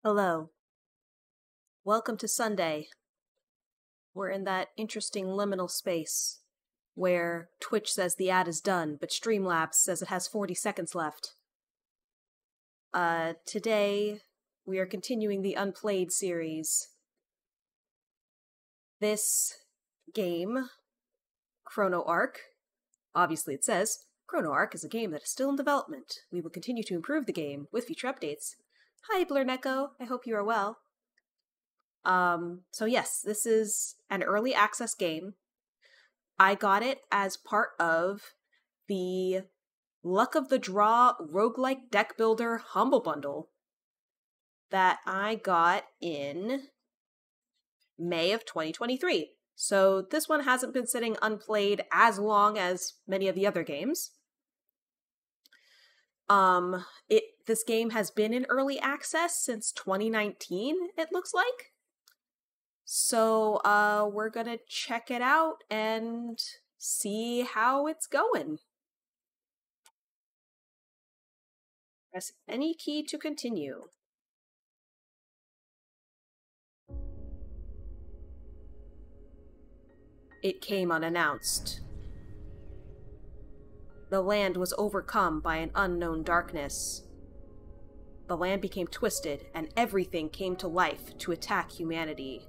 Hello. Welcome to Sunday. We're in that interesting liminal space where Twitch says the ad is done, but Streamlabs says it has 40 seconds left. Today, we are continuing the Unplayed series. This game, Chrono Ark, obviously it says, Chrono Ark is a game that is still in development. We will continue to improve the game with future updates. Hi, Blurneko. I hope you are well. So yes, this is an early access game. I got it as part of the Luck of the Draw roguelike deck builder Humble Bundle that I got in May of 2023. So this one hasn't been sitting unplayed as long as many of the other games. This game has been in early access since 2019, it looks like. So, we're gonna check it out and see how it's going. Press any key to continue. It came unannounced. The land was overcome by an unknown darkness. The land became twisted, and everything came to life to attack humanity.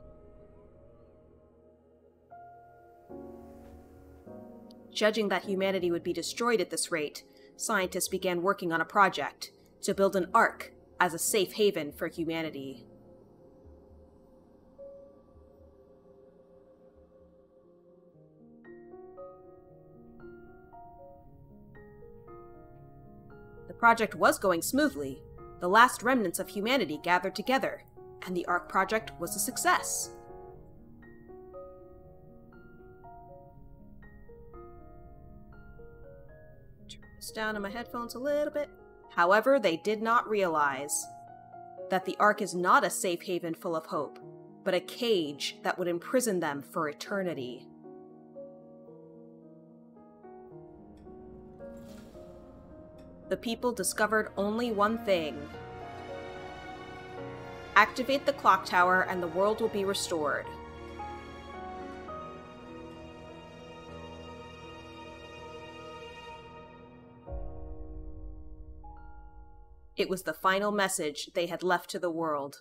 Judging that humanity would be destroyed at this rate, scientists began working on a project to build an Ark as a safe haven for humanity. The project was going smoothly. The last remnants of humanity gathered together, and the Ark project was a success. Down in my headphones a little bit. However, they did not realize that the Ark is not a safe haven full of hope, but a cage that would imprison them for eternity. The people discovered only one thing. Activate the clock tower and the world will be restored. It was the final message they had left to the world.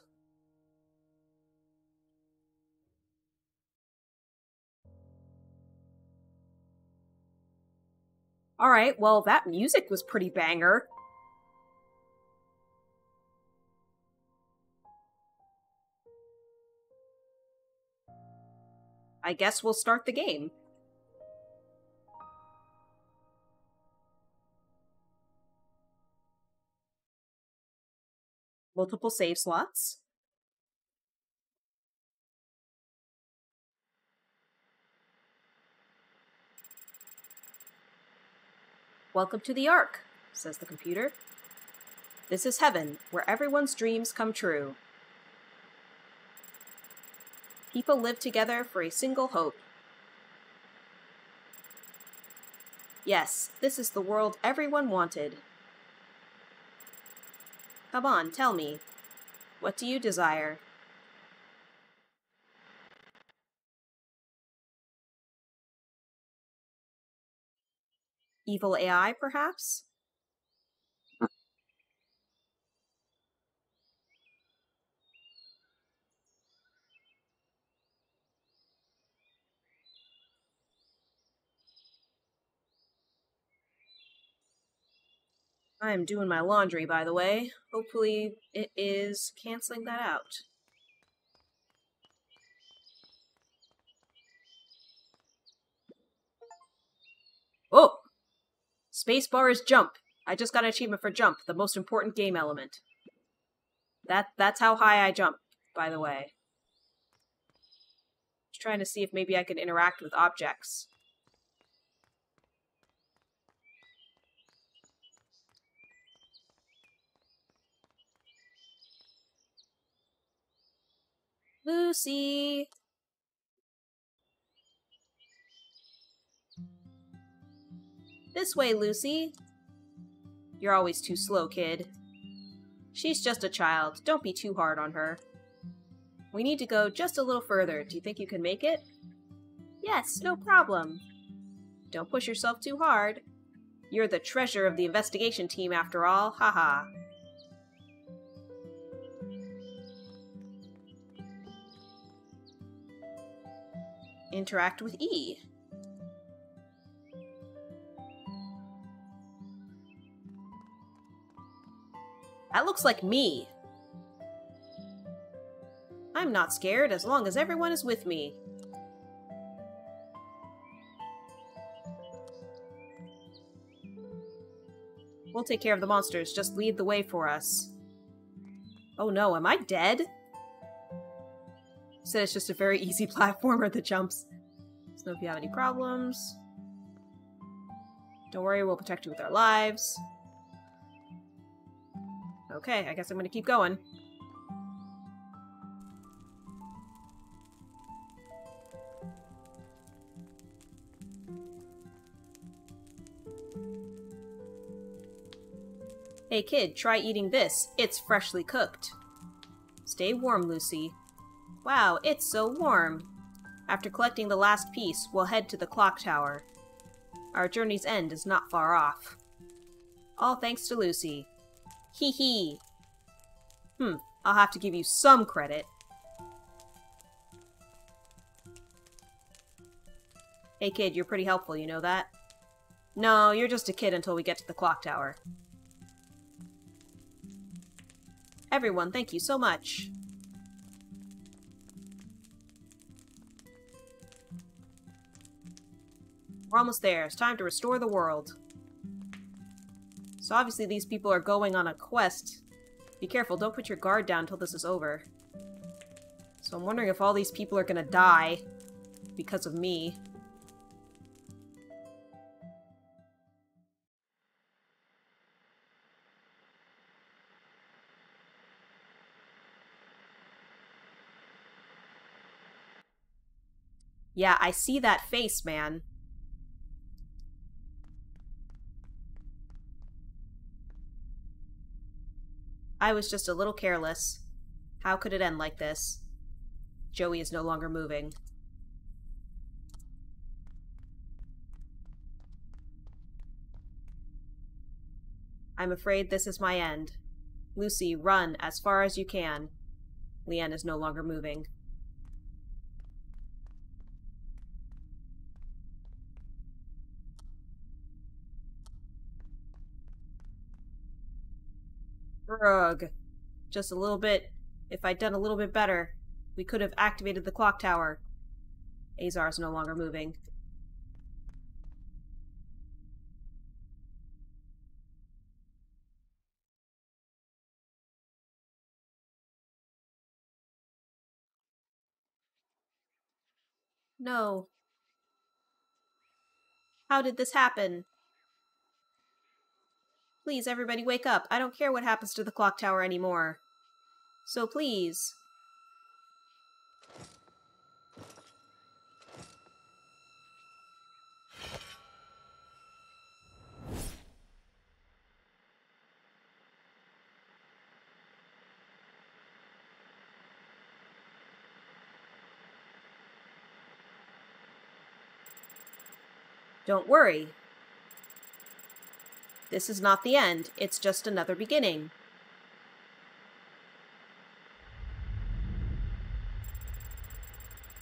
Alright, well, that music was pretty banger. I guess we'll start the game. Multiple save slots. Welcome to the Ark, says the computer. This is heaven, where everyone's dreams come true. People live together for a single hope. Yes, this is the world everyone wanted. Come on, tell me. What do you desire? Evil AI, perhaps? I am doing my laundry, by the way. Hopefully it is canceling that out. Oh! Spacebar is jump. I just got an achievement for jump, the most important game element. That's how high I jump, by the way. Just trying to see if maybe I can interact with objects. Lucy! This way, Lucy. You're always too slow, kid. She's just a child. Don't be too hard on her. We need to go just a little further. Do you think you can make it? Yes, no problem. Don't push yourself too hard. You're the treasure of the investigation team after all. Haha. Interact with E. That looks like me. I'm not scared as long as everyone is with me. We'll take care of the monsters. Just lead the way for us. Oh no, am I dead? Said it's just a very easy platformer that jumps. Just know if you have any problems. Don't worry, we'll protect you with our lives. Okay, I guess I'm gonna keep going. Hey kid, try eating this. It's freshly cooked. Stay warm, Lucy. Wow, it's so warm. After collecting the last piece, we'll head to the clock tower. Our journey's end is not far off. All thanks to Lucy. Hee hee. I'll have to give you some credit. Hey kid, you're pretty helpful, you know that? No, you're just a kid until we get to the clock tower. Everyone, thank you so much. We're almost there. It's time to restore the world. So obviously these people are going on a quest. Be careful, don't put your guard down until this is over. So I'm wondering if all these people are gonna die because of me. Yeah, I see that face, man. I was just a little careless. How could it end like this? Joey is no longer moving. I'm afraid this is my end. Lucy, run as far as you can. Leanne is no longer moving. Ugh. Just a little bit. If I'd done a little bit better, we could have activated the clock tower. Azar's no longer moving. No. How did this happen? Please, everybody wake up. I don't care what happens to the clock tower anymore. So please. Don't worry. This is not the end. It's just another beginning.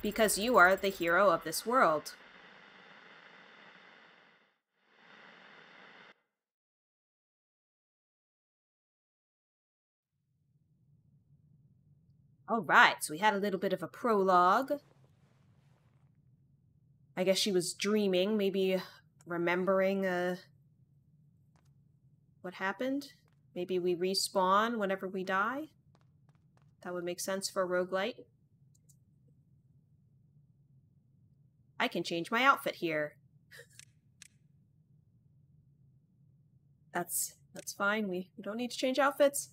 Because you are the hero of this world. Alright, so we had a little bit of a prologue. I guess she was dreaming, maybe remembering what happened. Maybe we respawn whenever we die. That would make sense for a roguelite. I can change my outfit here. That's fine. We don't need to change outfits.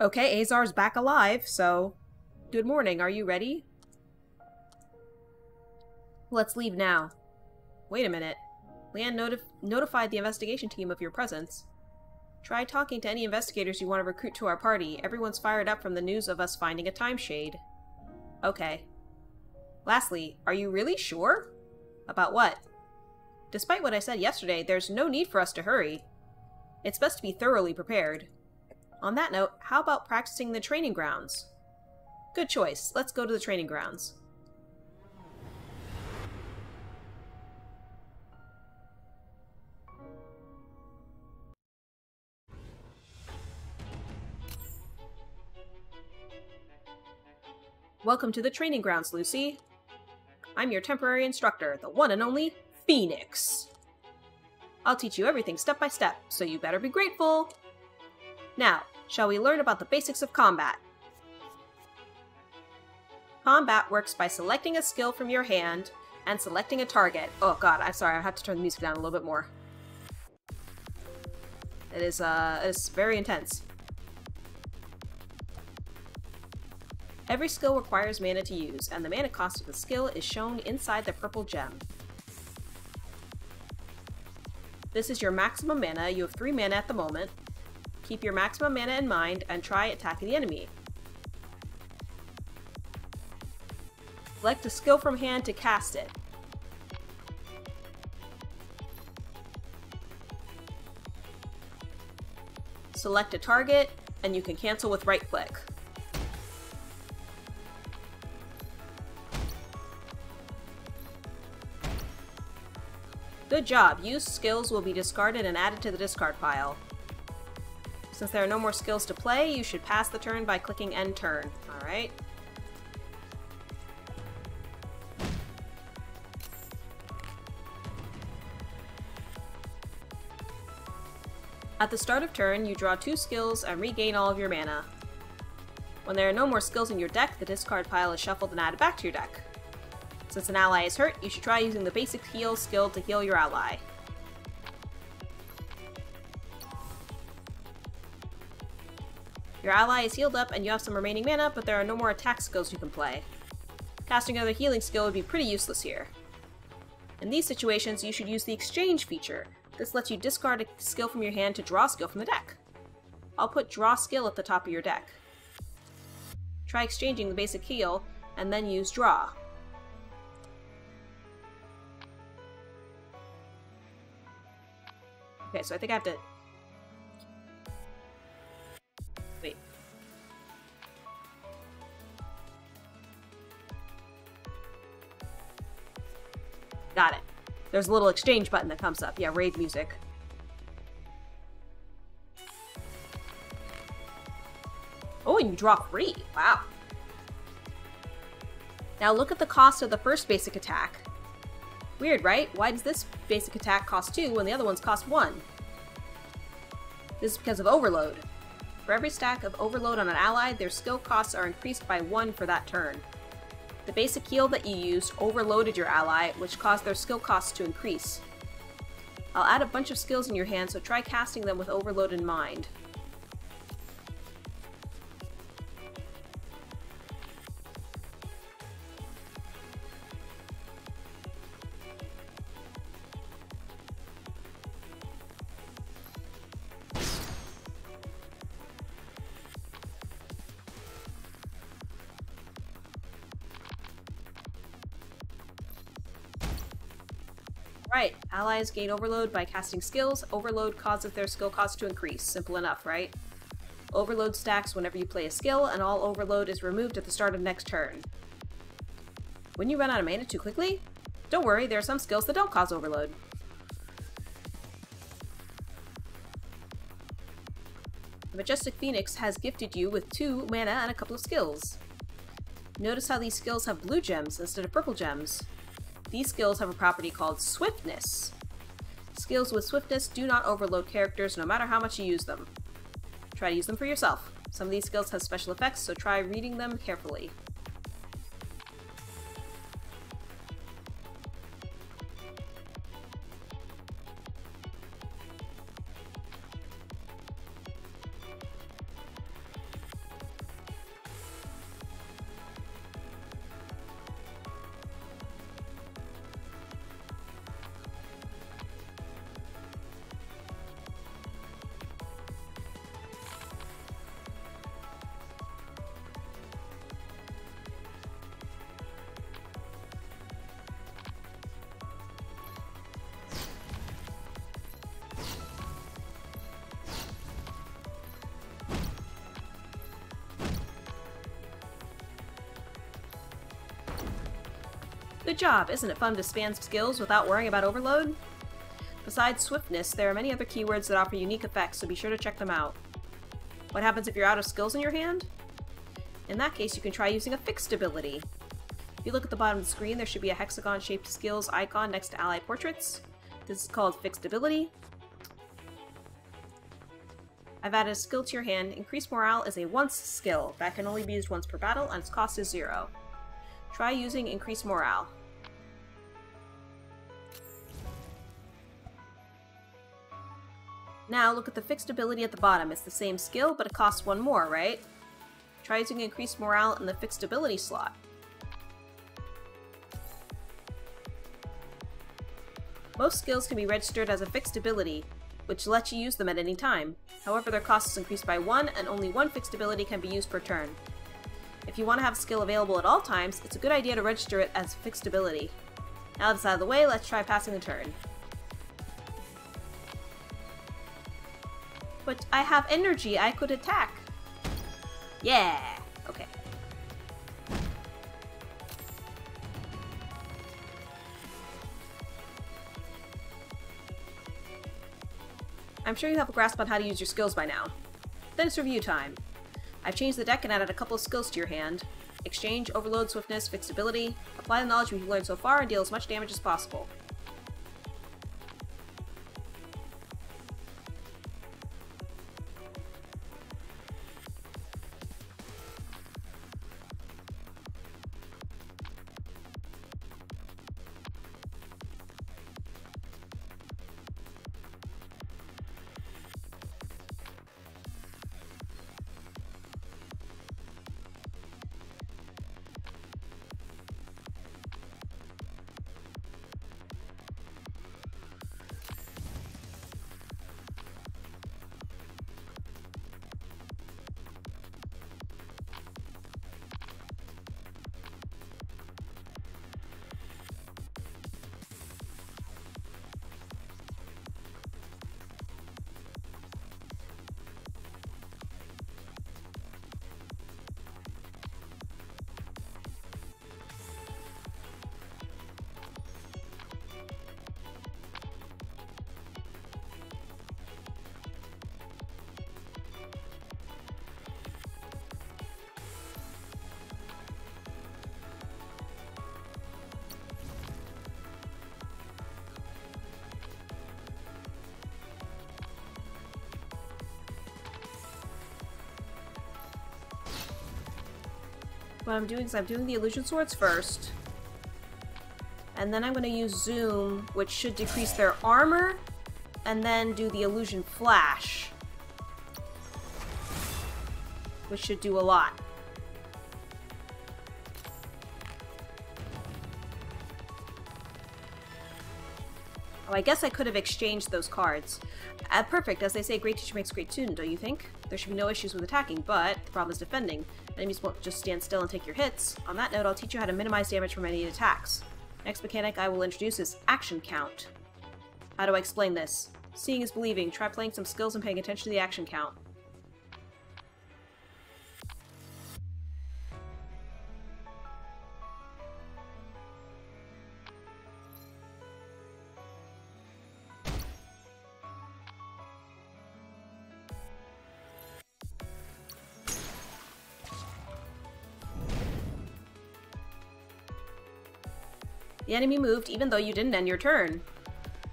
Okay, Azar's back alive, so good morning. Are you ready? Let's leave now. Wait a minute. Leanne notified the investigation team of your presence. Try talking to any investigators you want to recruit to our party. Everyone's fired up from the news of us finding a time shade. Okay. Lastly, are you really sure? About what? Despite what I said yesterday, there's no need for us to hurry. It's best to be thoroughly prepared. On that note, how about practicing the training grounds? Good choice. Let's go to the training grounds. Welcome to the training grounds, Lucy. I'm your temporary instructor, the one and only Phoenix. I'll teach you everything step by step, so you better be grateful. Now, shall we learn about the basics of combat? Combat works by selecting a skill from your hand and selecting a target. Oh god, I'm sorry, I have to turn the music down a little bit more. It is very intense. Every skill requires mana to use, and the mana cost of the skill is shown inside the purple gem. This is your maximum mana. You have 3 mana at the moment. Keep your maximum mana in mind and try attacking the enemy. Select a skill from hand to cast it. Select a target, and you can cancel with right-click. Good job. Used skills will be discarded and added to the discard pile. Since there are no more skills to play, you should pass the turn by clicking End Turn. Alright. At the start of turn, you draw 2 skills and regain all of your mana. When there are no more skills in your deck, the discard pile is shuffled and added back to your deck. Since an ally is hurt, you should try using the basic heal skill to heal your ally. Your ally is healed up and you have some remaining mana, but there are no more attack skills you can play. Casting another healing skill would be pretty useless here. In these situations, you should use the exchange feature. This lets you discard a skill from your hand to draw a skill from the deck. I'll put draw skill at the top of your deck. Try exchanging the basic heal, and then use draw. Okay, so I think I have to... Wait. Got it. There's a little exchange button that comes up. Yeah, raid music. Oh, and you draw 3. Wow. Now look at the cost of the first basic attack. Weird, right? Why does this basic attack cost 2 when the other ones cost 1? This is because of overload. For every stack of overload on an ally, their skill costs are increased by 1 for that turn. The basic heal that you used overloaded your ally, which caused their skill costs to increase. I'll add a bunch of skills in your hand, so try casting them with overload in mind. Right, allies gain overload by casting skills. Overload causes their skill cost to increase. Simple enough, right? Overload stacks whenever you play a skill, and all overload is removed at the start of next turn. When you run out of mana too quickly? Don't worry, there are some skills that don't cause overload. The Majestic Phoenix has gifted you with 2 mana and a couple of skills. Notice how these skills have blue gems instead of purple gems. These skills have a property called Swiftness. Skills with Swiftness do not overload characters no matter how much you use them. Try to use them for yourself. Some of these skills have special effects, so try reading them carefully. Good job! Isn't it fun to spam skills without worrying about overload? Besides swiftness, there are many other keywords that offer unique effects, so be sure to check them out. What happens if you're out of skills in your hand? In that case, you can try using a fixed ability. If you look at the bottom of the screen, there should be a hexagon-shaped skills icon next to ally portraits. This is called fixed ability. I've added a skill to your hand. Increased morale is a once skill that can only be used once per battle, and its cost is 0. Try using increased morale. Now look at the fixed ability at the bottom. It's the same skill, but it costs 1 more, right? Try using increased morale in the fixed ability slot. Most skills can be registered as a fixed ability, which lets you use them at any time. However, their cost is increased by 1, and only 1 fixed ability can be used per turn. If you want to have a skill available at all times, it's a good idea to register it as a fixed ability. Now that's out of the way, let's try passing the turn. But I have energy, I could attack. Yeah! Okay. I'm sure you have a grasp on how to use your skills by now. Then it's review time. I've changed the deck and added a couple of skills to your hand. Exchange, Overload, Swiftness, Fixed Ability. Apply the knowledge we've learned so far and deal as much damage as possible. What I'm doing is I'm doing the illusion swords first, and then I'm going to use zoom, which should decrease their armor, and then do the illusion flash, which should do a lot. Oh, I guess I could have exchanged those cards. Perfect, as they say, great teacher makes great student, don't you think? There should be no issues with attacking, but the problem is defending. Enemies won't just stand still and take your hits. On that note, I'll teach you how to minimize damage from any attacks. Next mechanic I will introduce is action count. How do I explain this? Seeing is believing. Try playing some skills and paying attention to the action count. The enemy moved even though you didn't end your turn.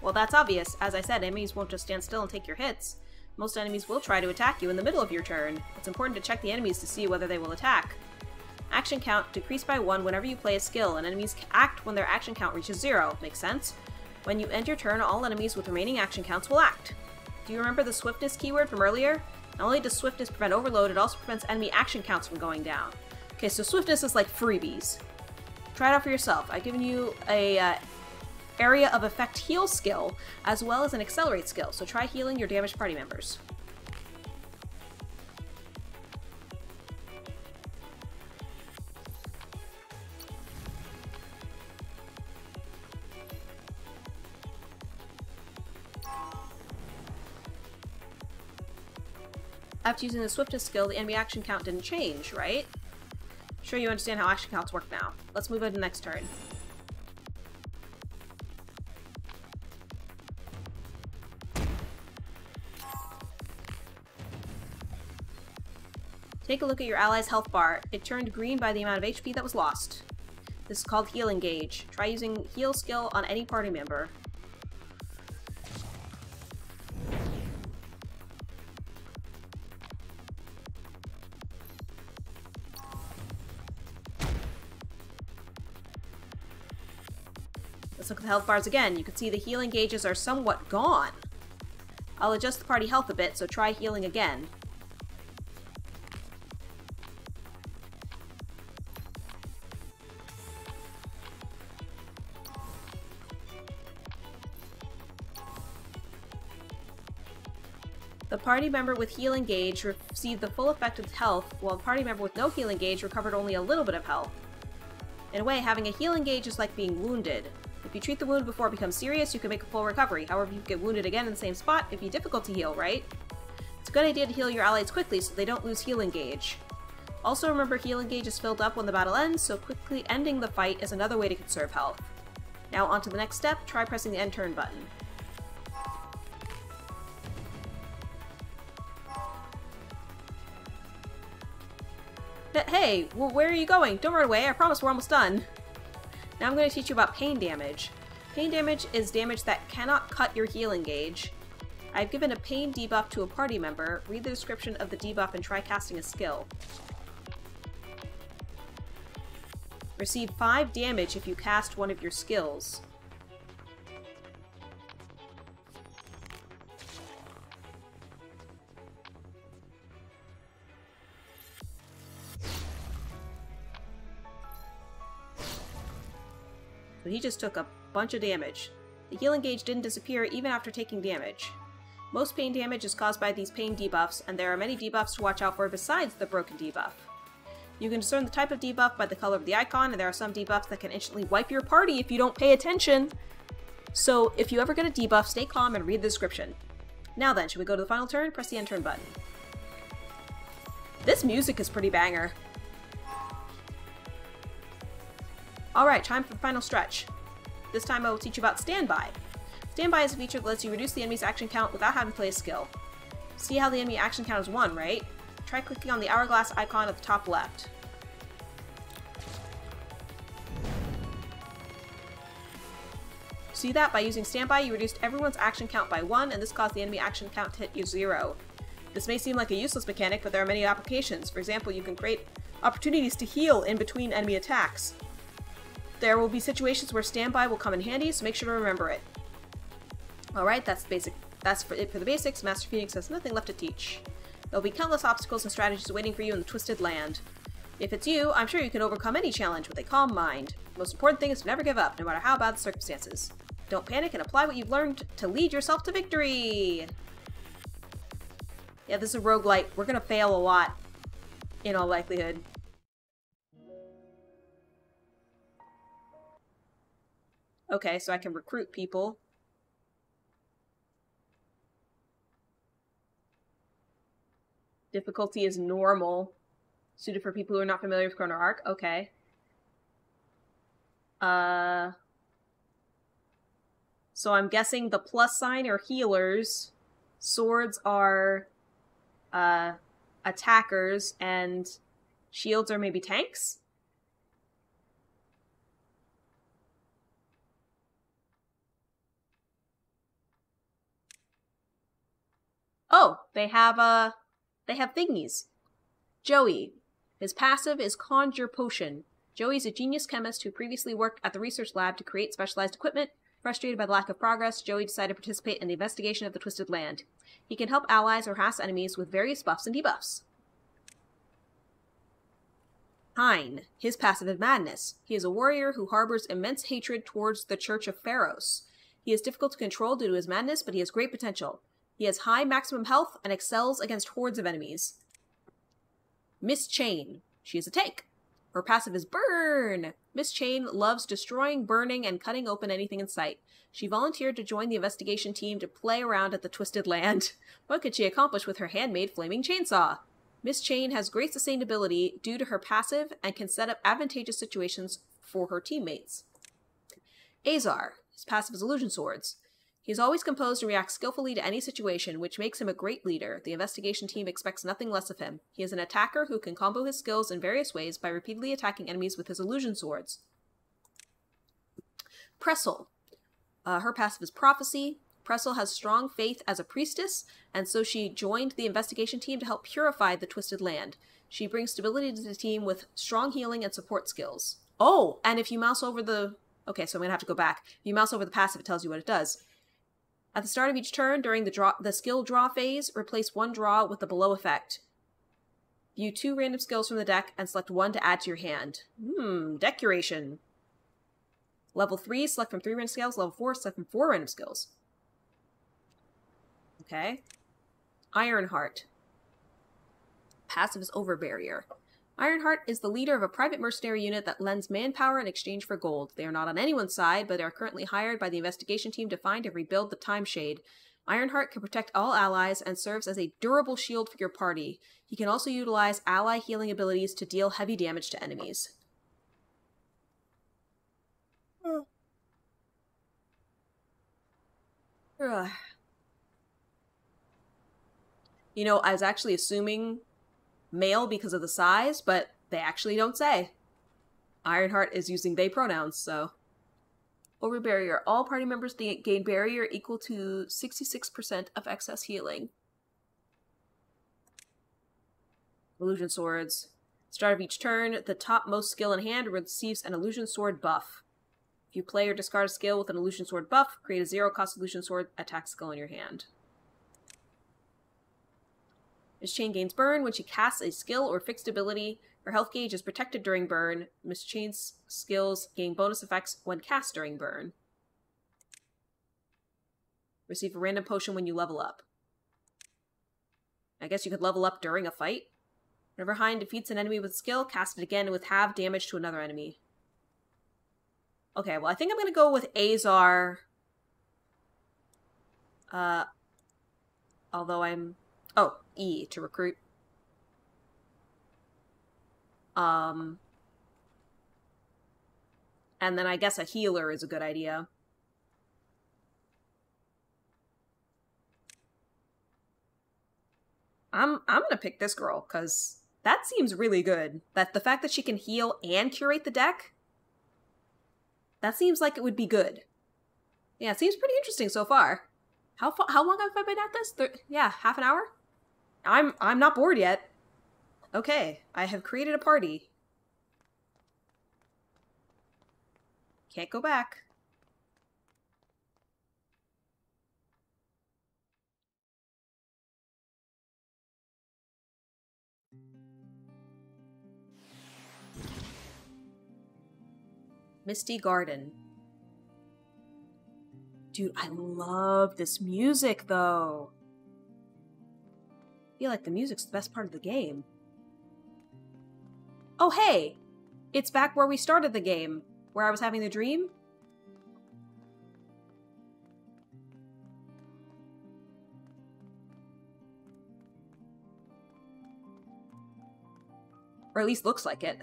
Well, that's obvious. As I said, enemies won't just stand still and take your hits. Most enemies will try to attack you in the middle of your turn. It's important to check the enemies to see whether they will attack. Action count decreased by 1 whenever you play a skill, and enemies act when their action count reaches 0. Makes sense? When you end your turn, all enemies with remaining action counts will act. Do you remember the swiftness keyword from earlier? Not only does swiftness prevent overload, it also prevents enemy action counts from going down. Okay, so swiftness is like freebies. Try it out for yourself. I've given you a area of effect heal skill, as well as an accelerate skill, so try healing your damaged party members. After using the swiftness skill, the enemy action count didn't change, right? Sure you understand how action counts work now. Let's move on to the next turn. Take a look at your ally's health bar. It turned green by the amount of HP that was lost. This is called Healing Gauge. Try using Heal skill on any party member. Let's look at the health bars again. You can see the healing gauges are somewhat gone. I'll adjust the party health a bit, so try healing again. The party member with healing gauge received the full effect of health, while the party member with no healing gauge recovered only a little bit of health. In a way, having a healing gauge is like being wounded. If you treat the wound before it becomes serious, you can make a full recovery. However, you get wounded again in the same spot, it'd be difficult to heal, right? It's a good idea to heal your allies quickly so they don't lose healing gauge. Also remember, healing gauge is filled up when the battle ends, so quickly ending the fight is another way to conserve health. Now on to the next step, try pressing the end turn button. But hey, well, where are you going? Don't run away, I promise we're almost done. Now I'm going to teach you about pain damage. Pain damage is damage that cannot cut your healing gauge. I've given a pain debuff to a party member. Read the description of the debuff and try casting a skill. Receive 5 damage if you cast one of your skills. So he just took a bunch of damage. The healing gauge didn't disappear even after taking damage. Most pain damage is caused by these pain debuffs, and there are many debuffs to watch out for besides the broken debuff. You can discern the type of debuff by the color of the icon, and there are some debuffs that can instantly wipe your party if you don't pay attention. So if you ever get a debuff, stay calm and read the description. Now then, should we go to the final turn? Press the end turn button. This music is pretty banger. Alright, time for the final stretch. This time I will teach you about Standby. Standby is a feature that lets you reduce the enemy's action count without having to play a skill. See how the enemy action count is 1, right? Try clicking on the hourglass icon at the top left. See that? By using Standby, you reduced everyone's action count by 1, and this caused the enemy action count to hit you 0. This may seem like a useless mechanic, but there are many applications. For example, you can create opportunities to heal in between enemy attacks. There will be situations where Standby will come in handy, so make sure to remember it. Alright, that's it for the basics. Master Phoenix has nothing left to teach. There'll be countless obstacles and strategies waiting for you in the Twisted Land. If it's you, I'm sure you can overcome any challenge with a calm mind. The most important thing is to never give up, no matter how bad the circumstances. Don't panic and apply what you've learned to lead yourself to victory! Yeah, this is a roguelite. We're gonna fail a lot, in all likelihood. Okay, so I can recruit people. Difficulty is normal. Suited for people who are not familiar with Chrono Ark. Okay. So I'm guessing the plus sign are healers, swords are attackers, and shields are maybe tanks? Oh, they have thingies. Joey. His passive is Conjure Potion. Joey's a genius chemist who previously worked at the research lab to create specialized equipment. Frustrated by the lack of progress, Joey decided to participate in the investigation of the Twisted Land. He can help allies or harass enemies with various buffs and debuffs. Hein. His passive is Madness. He is a warrior who harbors immense hatred towards the Church of Pharos. He is difficult to control due to his madness, but he has great potential. He has high maximum health and excels against hordes of enemies. Miss Chain. She is a tank. Her passive is Burn! Miss Chain loves destroying, burning, and cutting open anything in sight. She volunteered to join the investigation team to play around at the Twisted Land. What could she accomplish with her handmade flaming chainsaw? Miss Chain has great sustainability due to her passive and can set up advantageous situations for her teammates. Azar. His passive is Illusion Swords. He is always composed and reacts skillfully to any situation, which makes him a great leader. The investigation team expects nothing less of him. He is an attacker who can combo his skills in various ways by repeatedly attacking enemies with his illusion swords. Pressel. Her passive is Prophecy. Pressel has strong faith as a priestess, and so she joined the investigation team to help purify the Twisted Land. She brings stability to the team with strong healing and support skills. Oh, and if you mouse over the... Okay, so I'm going to have to go back. If you mouse over the passive, it tells you what it does. At the start of each turn, during the skill draw phase, replace one draw with the below effect. View 2 random skills from the deck and select one to add to your hand. Deck curation. Level 3, select from 3 random skills. Level 4, select from 4 random skills. Okay. Ironheart. Passive is Overbarrier. Ironheart is the leader of a private mercenary unit that lends manpower in exchange for gold. They are not on anyone's side, but are currently hired by the investigation team to find and rebuild the Time Shade. Ironheart can protect all allies and serves as a durable shield for your party. He can also utilize ally healing abilities to deal heavy damage to enemies. You know, I was actually assuming male because of the size, but they actually don't say. Ironheart is using they pronouns, so. Over barrier. All party members gain barrier equal to 66% of excess healing. Illusion swords. Start of each turn, the topmost skill in hand receives an illusion sword buff. If you play or discard a skill with an illusion sword buff, create a 0-cost illusion sword attack skill in your hand. Miss Chain gains burn when she casts a skill or fixed ability. Her health gauge is protected during burn. Miss Chain's skills gain bonus effects when cast during burn. Receive a random potion when you level up. I guess you could level up during a fight. Whenever Hein defeats an enemy with skill, cast it again with half damage to another enemy. Okay, well I think I'm going to go with Azar. Although I'm... Oh, E to recruit. And then I guess a healer is a good idea. I'm gonna pick this girl, because that seems really good. That the fact that she can heal and curate the deck, that seems like it would be good. Yeah, it seems pretty interesting so far. How long have I been at this? Yeah, half an hour? I'm not bored yet. Okay, I have created a party. Can't go back. Misty Garden. Dude, I love this music, though. I feel like the music's the best part of the game. Oh, hey! It's back where we started the game, where I was having the dream. Or at least looks like it.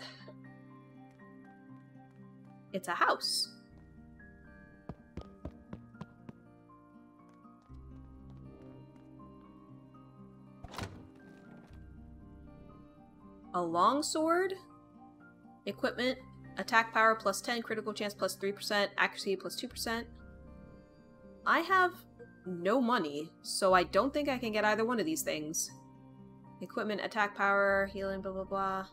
It's a house. A longsword. Equipment. Attack power plus 10, critical chance plus 3%, accuracy plus 2%. I have no money, so I don't think I can get either one of these things. Equipment, attack power, healing, blah blah blah.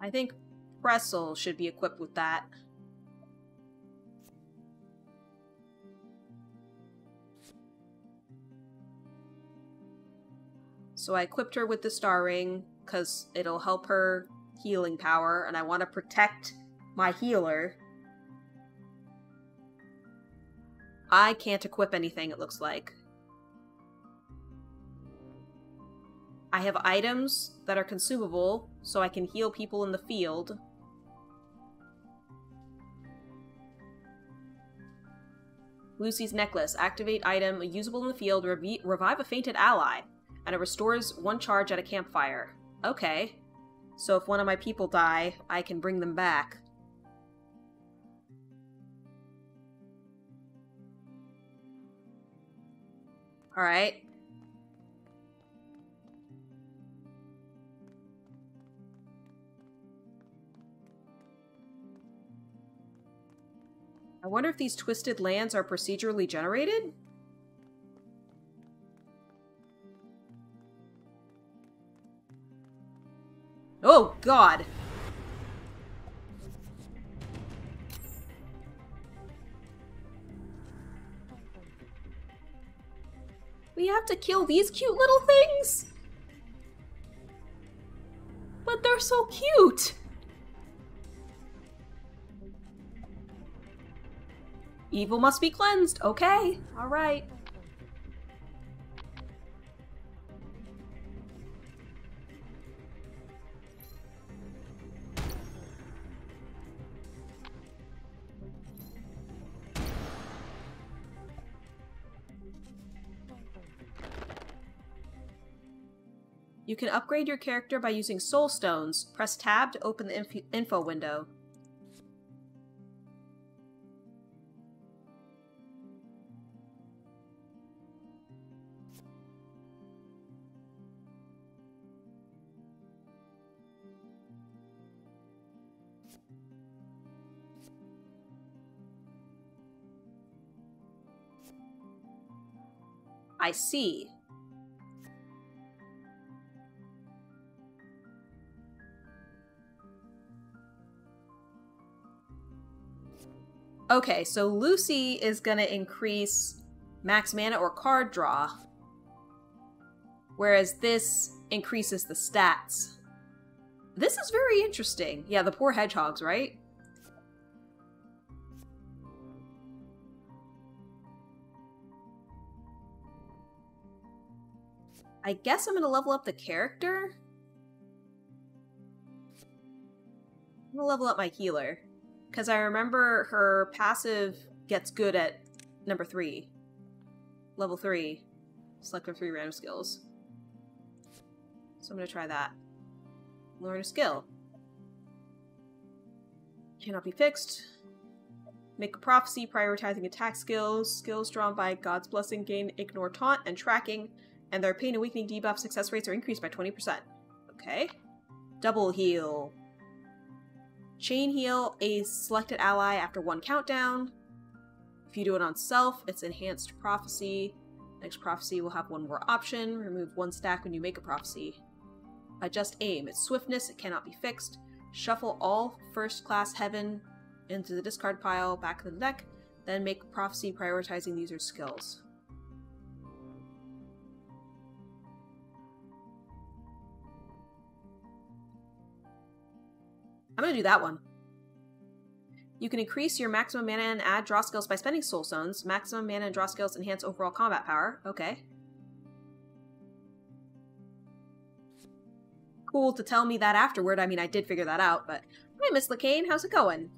I think Pressel should be equipped with that. So I equipped her with the Star Ring, because it'll help her healing power, and I want to protect my healer. I can't equip anything, it looks like. I have items that are consumable, so I can heal people in the field. Lucy's necklace. Activate item usable in the field. Revive a fainted ally. And it restores 1 charge at a campfire. Okay. So if one of my people die, I can bring them back. Alright. I wonder if these twisted lands are procedurally generated? Oh, God! We have to kill these cute little things? But they're so cute! Evil must be cleansed. Okay, alright. You can upgrade your character by using soul stones. Press tab to open the info window. I see. Okay, so Lucy is gonna increase max mana or card draw, whereas this increases the stats. This is very interesting. Yeah, the poor hedgehogs, right? I guess I'm gonna level up the character. I'm gonna level up my healer. Because I remember her passive gets good at number 3. Level 3. Select our 3 random skills. So I'm gonna try that. Learn a skill. Cannot be fixed. Make a prophecy, prioritizing attack skills. Skills drawn by God's Blessing gain Ignore Taunt and Tracking, and their pain and weakening debuff success rates are increased by 20%. Okay. Double heal. Chain heal a selected ally after 1 countdown. If you do it on self, it's enhanced prophecy. Next prophecy will have 1 more option. Remove 1 stack when you make a prophecy. Adjust aim. It's swiftness. It cannot be fixed. Shuffle all first class heaven into the discard pile back of the deck. Then make prophecy prioritizing the user's skills. I'm gonna do that one. You can increase your maximum mana and add draw skills by spending soul stones. Maximum mana and draw skills enhance overall combat power. Okay. Cool to tell me that afterward. I mean, I did figure that out, but... Hi, Miss LeCaine. How's it going?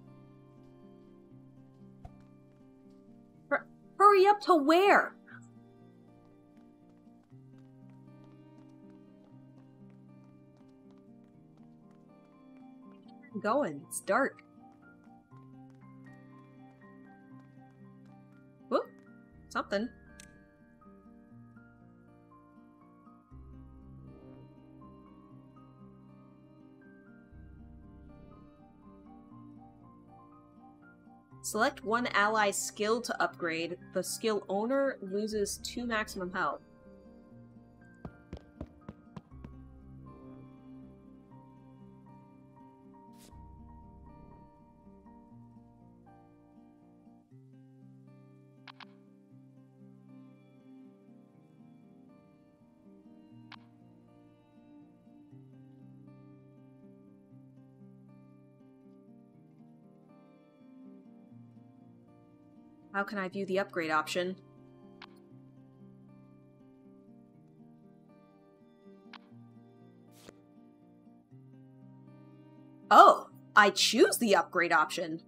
Hurry up to where? I'm going. It's dark. Whoop. Something. Select 1 ally's skill to upgrade. The skill owner loses 2 maximum health. How can I view the upgrade option? Oh, I choose the upgrade option.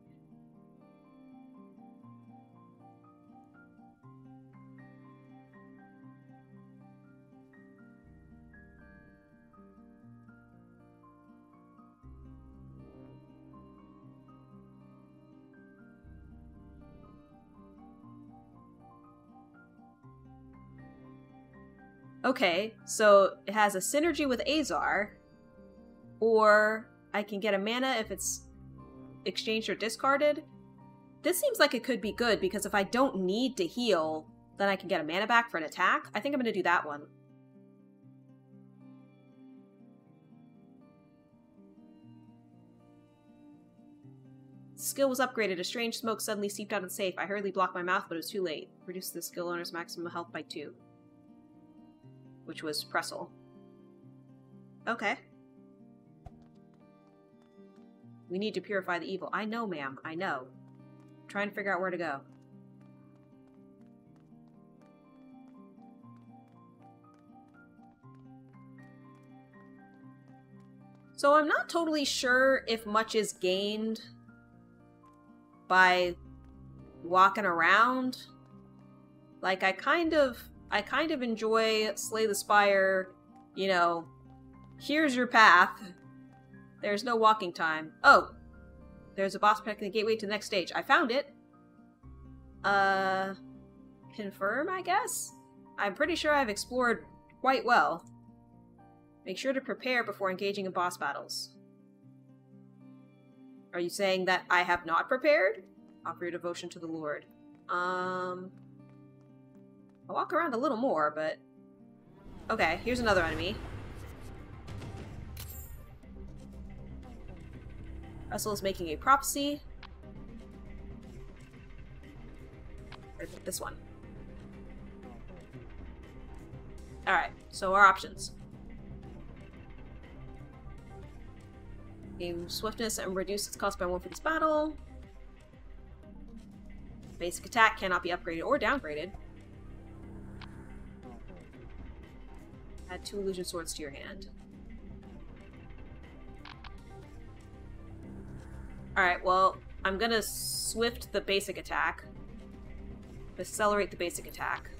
Okay, so it has a synergy with Azar, or I can get a mana if it's exchanged or discarded. This seems like it could be good, because if I don't need to heal, then I can get a mana back for an attack. I think I'm going to do that one. Skill was upgraded. A strange smoke suddenly seeped out of the safe. I hurriedly blocked my mouth, but it was too late. Reduced the skill owner's maximum health by 2. Which was Pressel. Okay. We need to purify the evil. I know, ma'am. I know. I'm trying to figure out where to go. So I'm not totally sure if much is gained by walking around. Like, I kind of enjoy Slay the Spire, you know, here's your path. There's no walking time. Oh, there's a boss protecting the gateway to the next stage. I found it. Confirm, I guess? I'm pretty sure I've explored quite well. Make sure to prepare before engaging in boss battles. Are you saying that I have not prepared? Offer your devotion to the Lord. I'll walk around a little more, but... Okay, here's another enemy. Russell is making a prophecy. Or this one. Alright, so our options. Gain swiftness and reduce its cost by 1 for this battle. Basic attack cannot be upgraded or downgraded. Add 2 illusion swords to your hand. Alright, well, I'm gonna swift the basic attack. Accelerate the basic attack.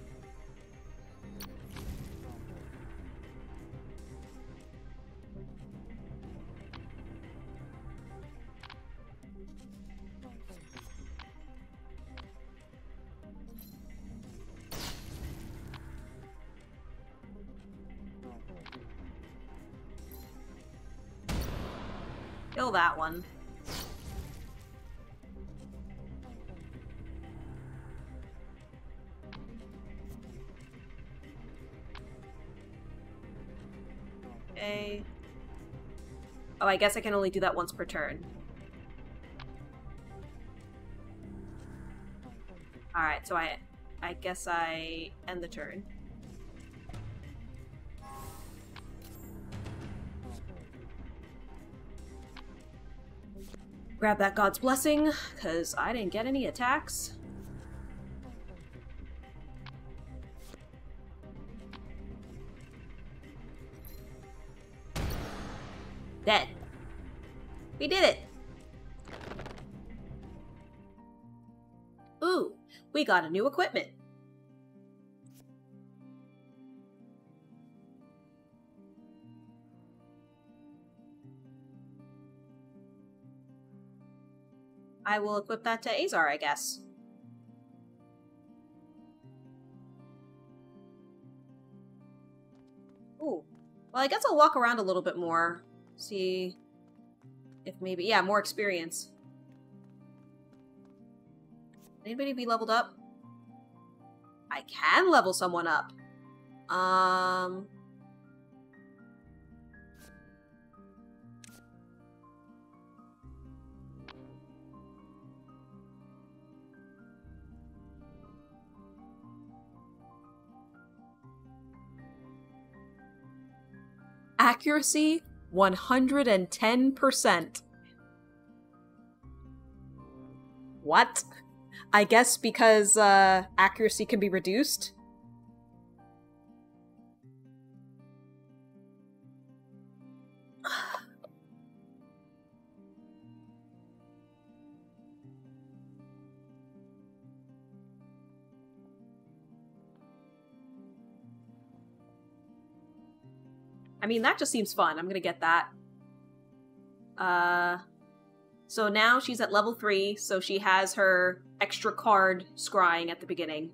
Kill that one. Okay. Oh, I guess I can only do that once per turn. Alright, so I guess I end the turn. Grab that God's Blessing, because I didn't get any attacks. Dead. We did it! Ooh, we got a new equipment. I will equip that to Azar, I guess. Ooh. Well, I guess I'll walk around a little bit more. See if maybe... Yeah, more experience. Anybody be leveled up? I can level someone up. Accuracy, 110%. What? I guess because accuracy can be reduced? I mean, that just seems fun. I'm gonna get that. So now she's at level 3, so she has her extra card scrying at the beginning.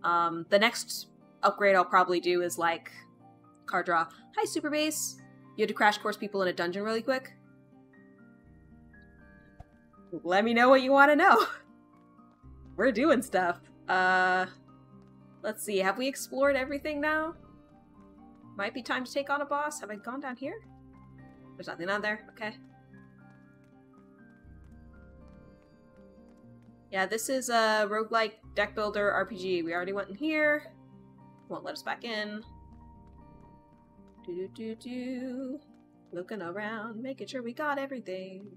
The next upgrade I'll probably do is like card draw. Hi, Super Base. You had to crash course people in a dungeon really quick? Let me know what you want to know. We're doing stuff. Let's see. Have we explored everything now? Might be time to take on a boss. Have I gone down here? There's nothing on there. Okay. Yeah, this is a roguelike deck builder RPG. We already went in here. Won't let us back in. Looking around, making sure we got everything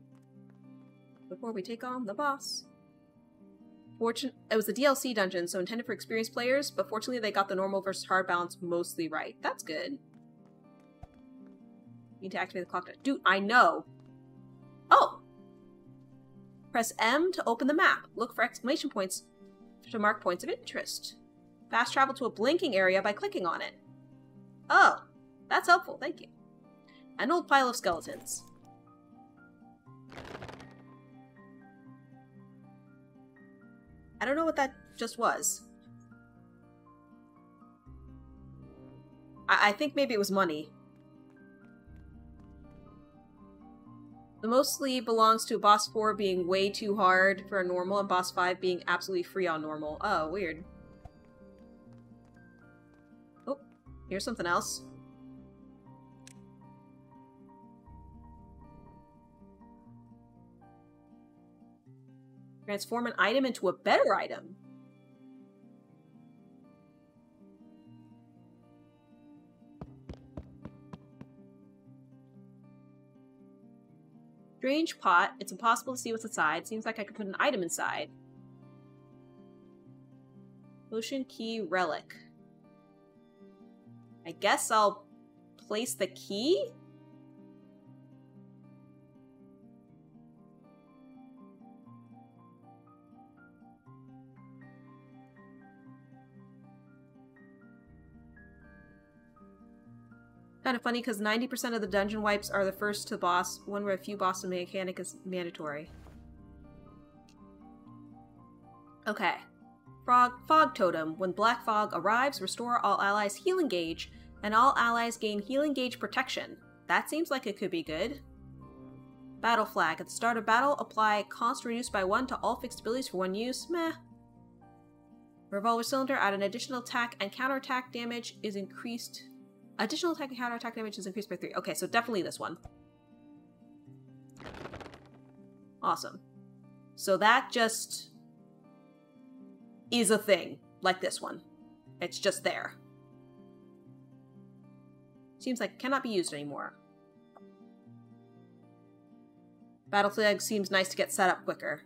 before we take on the boss. It was a DLC dungeon, so intended for experienced players, but fortunately they got the normal versus hard balance mostly right. That's good. Need to activate the clock. Dude, I know! Oh! Press M to open the map. Look for exclamation points to mark points of interest. Fast travel to a blinking area by clicking on it. Oh, that's helpful, thank you. An old pile of skeletons. I don't know what that just was. I think maybe it was money. The mostly belongs to boss 4 being way too hard for a normal and boss 5 being absolutely free on normal. Oh, weird. Oh, here's something else. Transform an item into a better item. Strange pot. It's impossible to see what's inside. Seems like I could put an item inside. Potion key relic. I guess I'll place the key? Kind of funny because 90% of the dungeon wipes are the first to boss, one where a few boss mechanic is mandatory. Okay. Fog Totem. When Black Fog arrives, restore all allies healing gauge, and all allies gain healing gauge protection. That seems like it could be good. Battle Flag. At the start of battle, apply cost reduced by 1 to all fixed abilities for 1 use. Meh. Revolver Cylinder. Add an additional attack and counterattack damage is increased. Additional attack and counterattack damage is increased by 3. Okay, so definitely this one. Awesome. So that just is a thing, like this one. It's just there. Seems like it cannot be used anymore. Battle Flag seems nice to get set up quicker.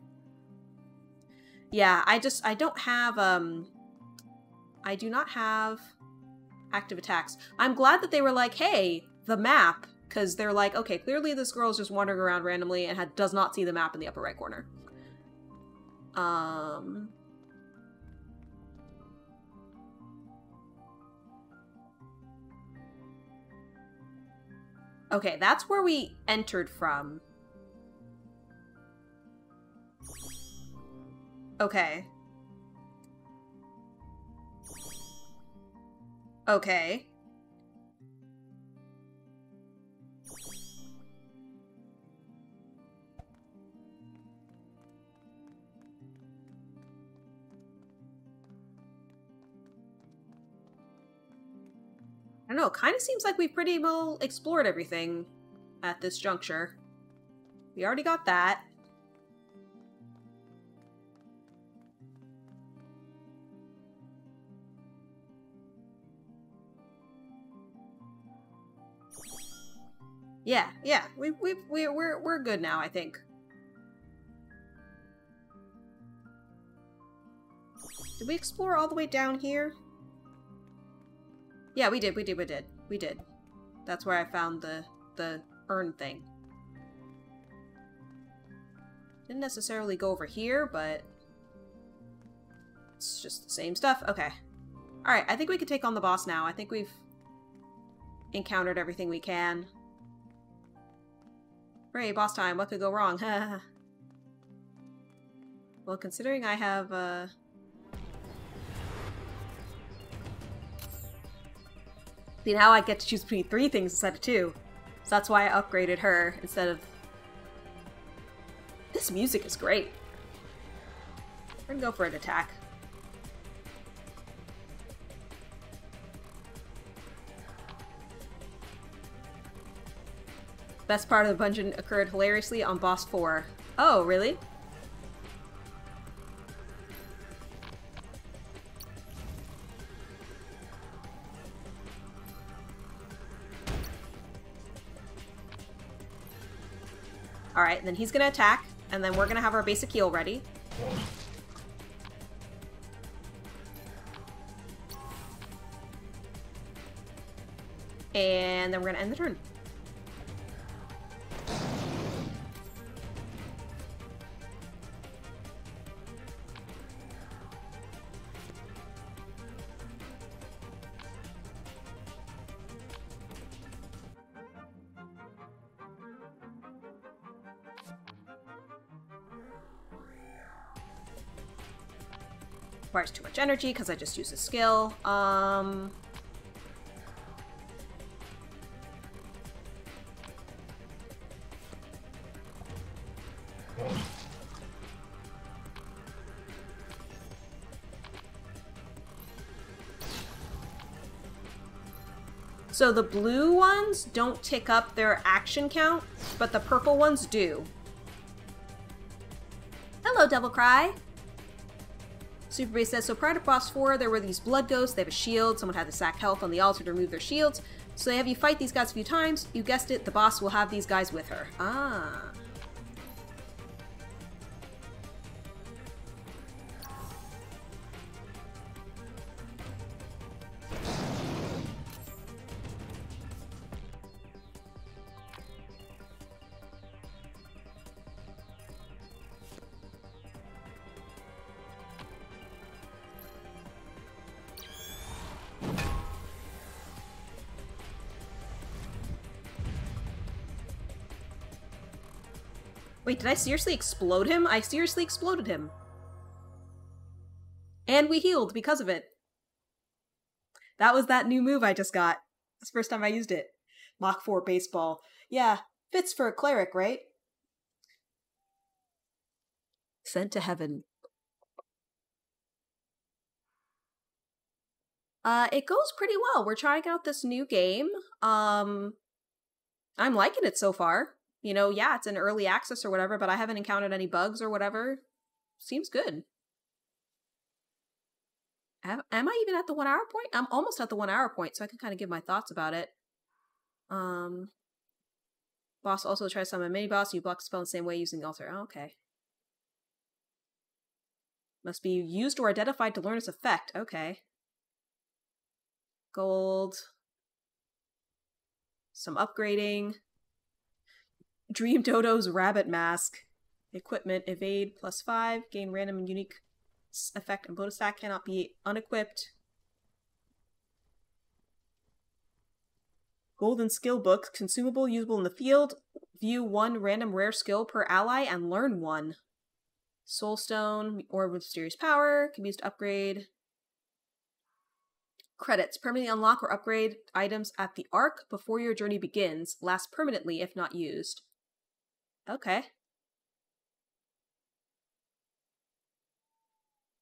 Yeah, I don't have, I do not have active attacks. I'm glad that they were like, hey, the map, because they're like, okay, clearly this girl is just wandering around randomly and does not see the map in the upper right corner. Okay, that's where we entered from. Okay. Okay. I don't know, it kind of seems like we've pretty well explored everything at this juncture. We already got that. Yeah, we're good now, I think. Did we explore all the way down here? Yeah, we did. That's where I found the urn thing. Didn't necessarily go over here, but it's just the same stuff. Okay. Alright, I think we can take on the boss now. I think we've encountered everything we can. Hooray, boss time. What could go wrong? Well, considering I have, See, now I get to choose between 3 things instead of 2. So that's why I upgraded her instead of... This music is great. We're gonna go for an attack. Best part of the dungeon occurred hilariously on boss 4. Oh, really? Alright, then he's gonna attack, and then we're gonna have our basic heal ready. And then we're gonna end the turn. Requires too much energy because I just used a skill. So the blue ones don't tick up their action count, but the purple ones do. Hello, Devil Cry! Super Base says, so prior to boss 4, there were these blood ghosts. They have a shield. Someone had to sack health on the altar to remove their shields. So they have you fight these guys a few times. You guessed it, the boss will have these guys with her. Ah. Wait, did I seriously explode him? I seriously exploded him. And we healed because of it. That was that new move I just got. That's the first time I used it. Mach 4 baseball. Yeah, fits for a cleric, right? Sent to heaven. It goes pretty well. We're trying out this new game. I'm liking it so far. You know, yeah, it's in early access or whatever, but I haven't encountered any bugs or whatever. Seems good. Am I even at the 1 hour point? I'm almost at the 1 hour point, so I can kind of give my thoughts about it. Boss also tries to summon a mini-boss. You block the spell in the same way using the altar. Oh, okay. Must be used or identified to learn its effect. Okay. Gold. Some upgrading. Dream Dodo's Rabbit Mask. Equipment, evade +5, gain random and unique effect and bonus attack, cannot be unequipped. Golden Skill Book, consumable, usable in the field. View 1 random rare skill per ally and learn 1. Soulstone, Orb of Mysterious Power, can be used to upgrade. Credits, permanently unlock or upgrade items at the Ark before your journey begins. Last permanently if not used. Okay.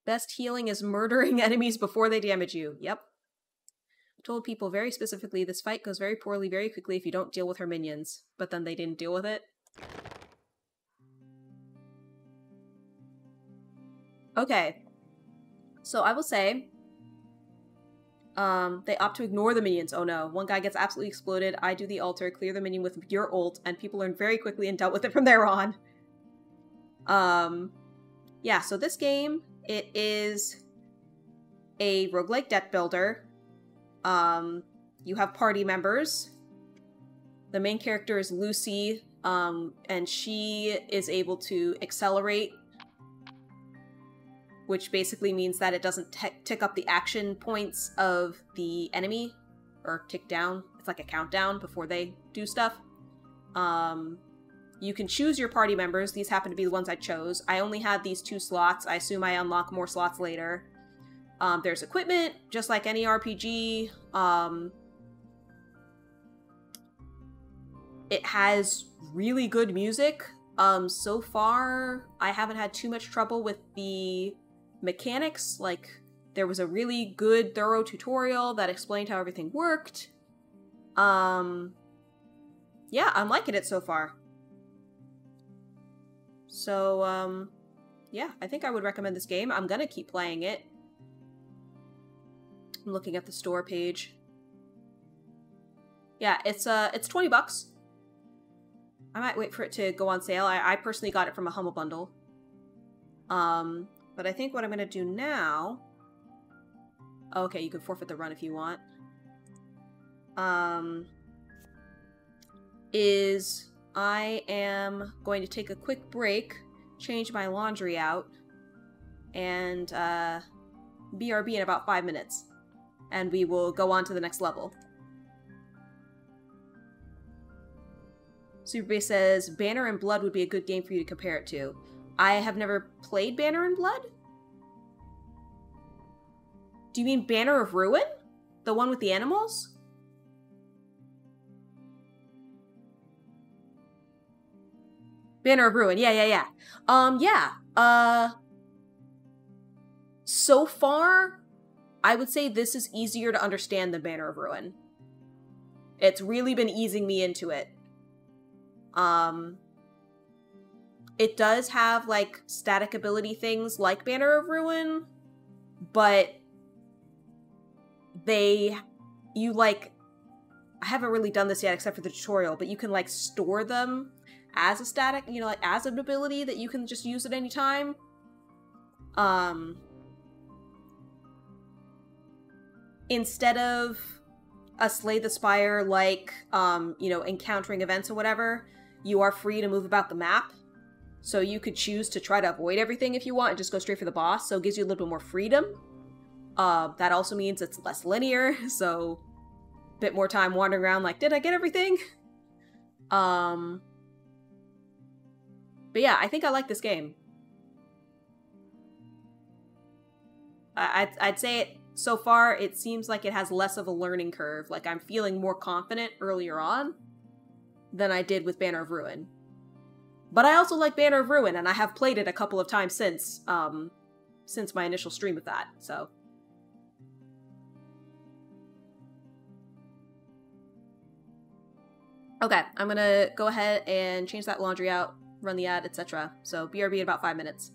Best healing is murdering enemies before they damage you. Yep. I told people very specifically this fight goes very poorly very quickly if you don't deal with her minions. But then they didn't deal with it. Okay. So I will say... they opt to ignore the minions. Oh no. One guy gets absolutely exploded. I do the altar, clear the minion with your ult, and people learn very quickly and dealt with it from there on. Yeah, so this game, it is a roguelike deck builder. You have party members. The main character is Lucy, and she is able to accelerate, which basically means that it doesn't tick up the action points of the enemy, or tick down. It's like a countdown before they do stuff. You can choose your party members. These happen to be the ones I chose. I only had these 2 slots. I assume I unlock more slots later. There's equipment, just like any RPG. It has really good music. So far, I haven't had too much trouble with the mechanics. Like, there was a really good, thorough tutorial that explained how everything worked. Yeah, I'm liking it so far. So, yeah, I think I would recommend this game. I'm gonna keep playing it. I'm looking at the store page. Yeah, it's $20. I might wait for it to go on sale. I personally got it from a Humble Bundle. But I think what I'm gonna do now... Okay, you can forfeit the run if you want. Is I am going to take a quick break, change my laundry out, and BRB in about 5 minutes. And we will go on to the next level. Superbase says, Banner and Blood would be a good game for you to compare it to. I have never played Banner and Blood? Do you mean Banner of Ruin? The one with the animals? Banner of Ruin, yeah. So far, I would say this is easier to understand than Banner of Ruin. It's really been easing me into it. It does have, like, static ability things like Banner of Ruin, but I haven't really done this yet except for the tutorial, but you can, like, store them as a static, you know, like, as an ability that you can just use at any time. Instead of a Slay the Spire, like, you know, encountering events or whatever, you are free to move about the map. So you could choose to try to avoid everything if you want and just go straight for the boss, so it gives you a little bit more freedom. That also means it's less linear, so a bit more time wandering around like, did I get everything? But yeah, I think I like this game. I'd say so far, it seems like it has less of a learning curve. Like, I'm feeling more confident earlier on than I did with Banner of Ruin. But I also like Banner of Ruin, and I have played it a couple of times since my initial stream of that, so. Okay, I'm gonna go ahead and change that laundry out, run the ad, etc. So, BRB in about 5 minutes.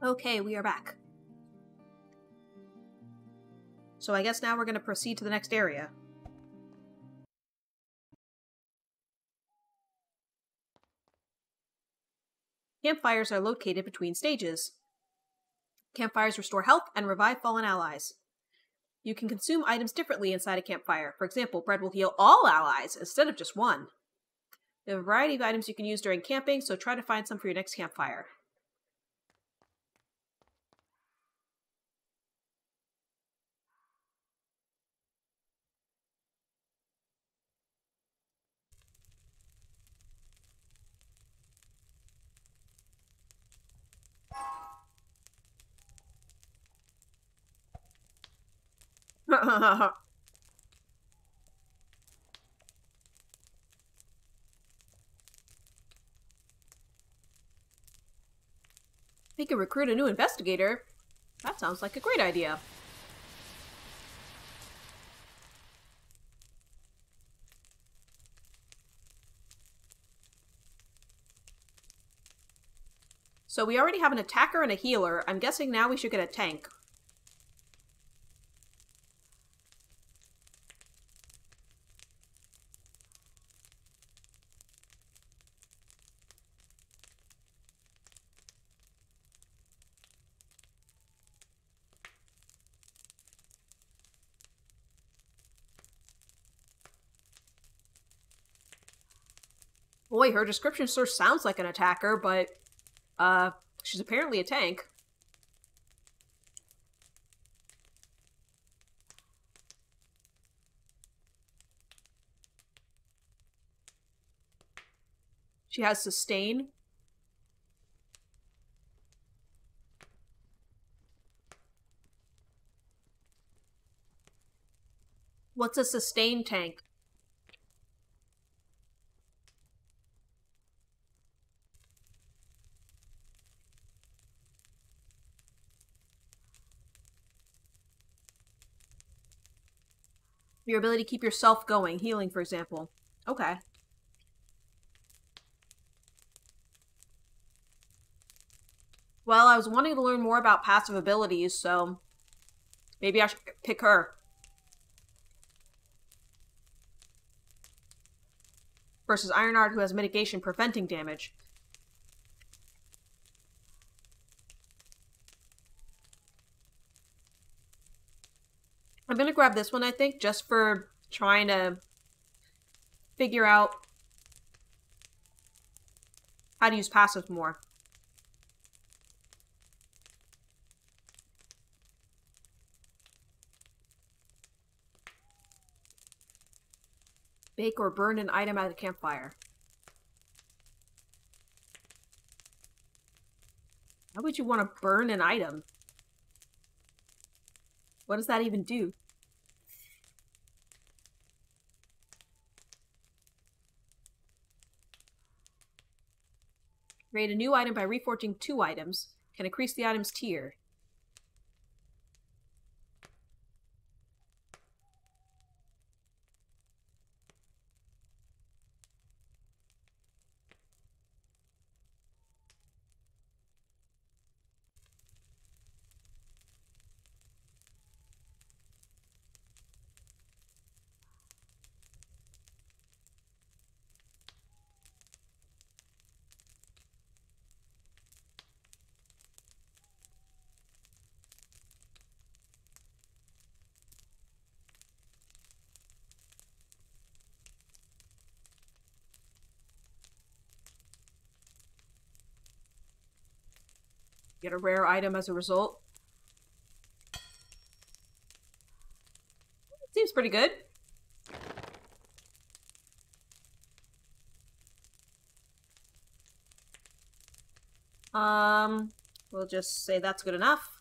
Okay, we are back. So I guess now we're going to proceed to the next area. Campfires are located between stages. Campfires restore health and revive fallen allies. You can consume items differently inside a campfire. For example, bread will heal all allies instead of just one. There are a variety of items you can use during camping, so try to find some for your next campfire. We can recruit a new investigator. That sounds like a great idea. So we already have an attacker and a healer. I'm guessing now we should get a tank. Boy, her description sure sounds like an attacker, but, she's apparently a tank. She has sustain. What's a sustain tank? Your ability to keep yourself going, healing, for example. Okay. Well, I was wanting to learn more about passive abilities, so maybe I should pick her. Versus Ironheart, who has mitigation preventing damage. I'm gonna grab this one, I think, just for trying to figure out how to use passives more. Bake or burn an item at a campfire. Why would you want to burn an item? What does that even do? Create a new item by reforging 2 items. Can increase the item's tier. Get a rare item as a result. Seems pretty good. We'll just say that's good enough.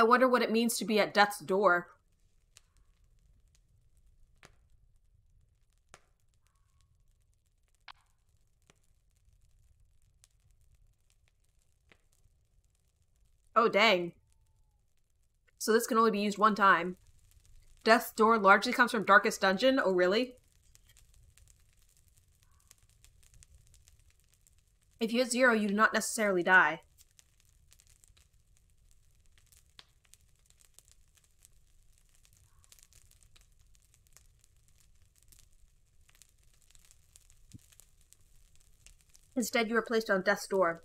I wonder what it means to be at death's door. Oh, dang. So this can only be used one time. Death's door largely comes from Darkest Dungeon? Oh, really? If you hit 0, you do not necessarily die. Instead, you are placed on death's door.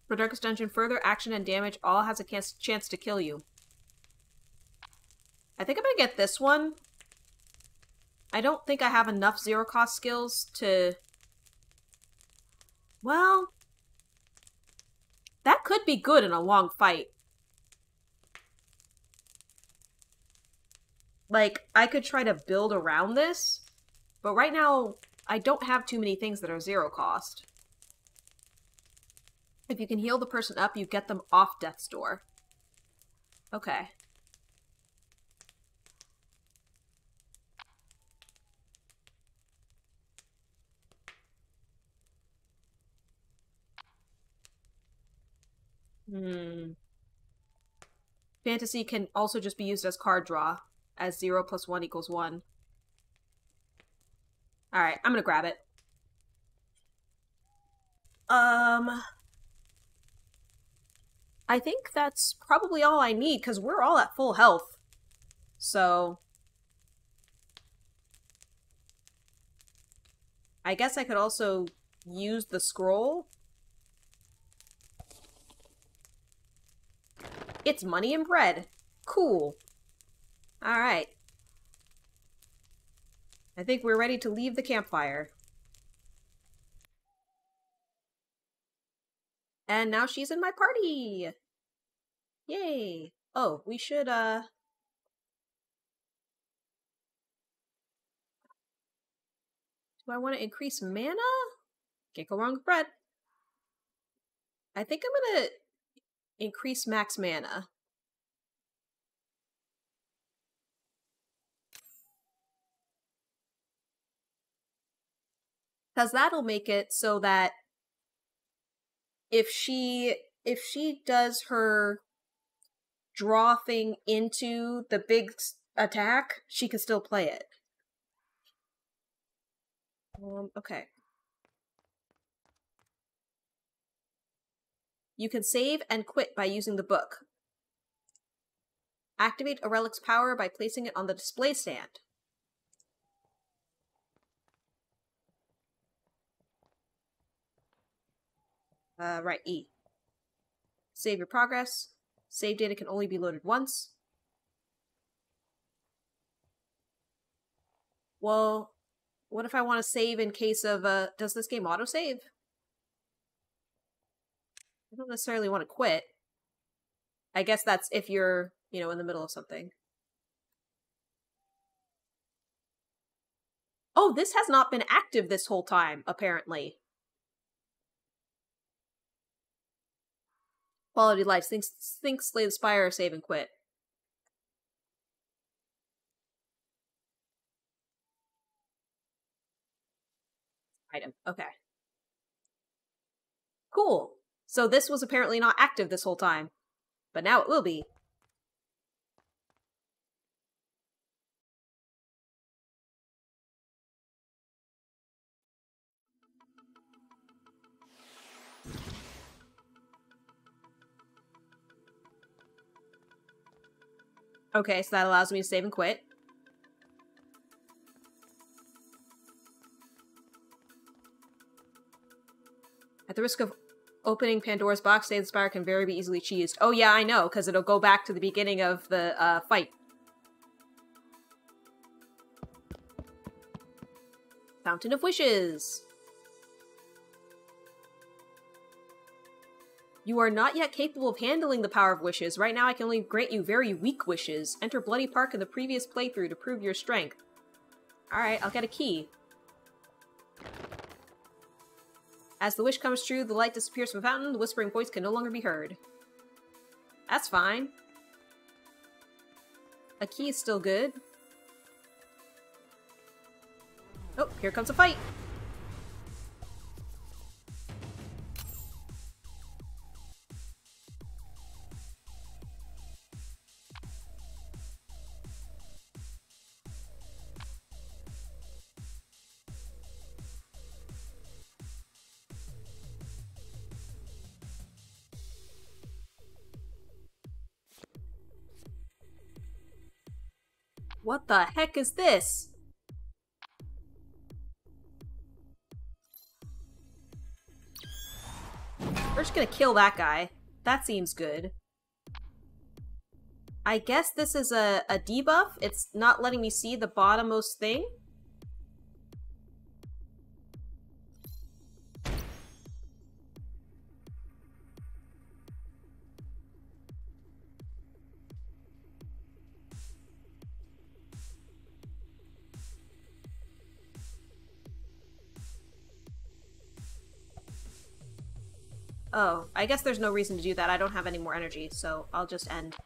For Darkest Dungeon, further action and damage all has a chance to kill you. I think I'm gonna get this one. I don't think I have enough zero-cost skills to... Well... That could be good in a long fight. Like, I could try to build around this, but right now, I don't have too many things that are zero cost. If you can heal the person up, you get them off death's door. Okay. Fantasy can also just be used as card draw, as 0 + 1 = 1. Alright, I'm gonna grab it. I think that's probably all I need, because we're all at full health. So... I guess I could also use the scroll. It's money and bread. Cool. Alright. I think we're ready to leave the campfire. And now she's in my party! Yay! Oh, we should, Do I want to increase mana? Can't go wrong with bread. I think I'm gonna increase max mana. Because that'll make it so that if she does her draw thing into the big attack, she can still play it. Okay. You can save and quit by using the book. Activate a relic's power by placing it on the display stand. Right, E. Save your progress. Save data can only be loaded once. Well, what if I want to save in case of, does this game autosave? I don't necessarily want to quit. I guess that's if you're, you know, in the middle of something. Oh, this has not been active this whole time, apparently. Quality of life. Think Slay the Spire, save and quit. Item. Okay. Cool. So this was apparently not active this whole time. But now it will be. Okay, so that allows me to save and quit. At the risk of opening Pandora's box, Slay the Spire can very easily cheesed. Oh yeah, I know, because it'll go back to the beginning of the fight. Fountain of Wishes! You are not yet capable of handling the power of wishes. Right now I can only grant you very weak wishes. Enter Bloody Park in the previous playthrough to prove your strength. Alright, I'll get a key. As the wish comes true, the light disappears from the fountain, the whispering voice can no longer be heard. That's fine. A key is still good. Oh, here comes a fight! What the heck is this? We're just gonna kill that guy. That seems good. I guess this is a debuff. It's not letting me see the bottommost thing. Oh, I guess there's no reason to do that. I don't have any more energy, so I'll just end.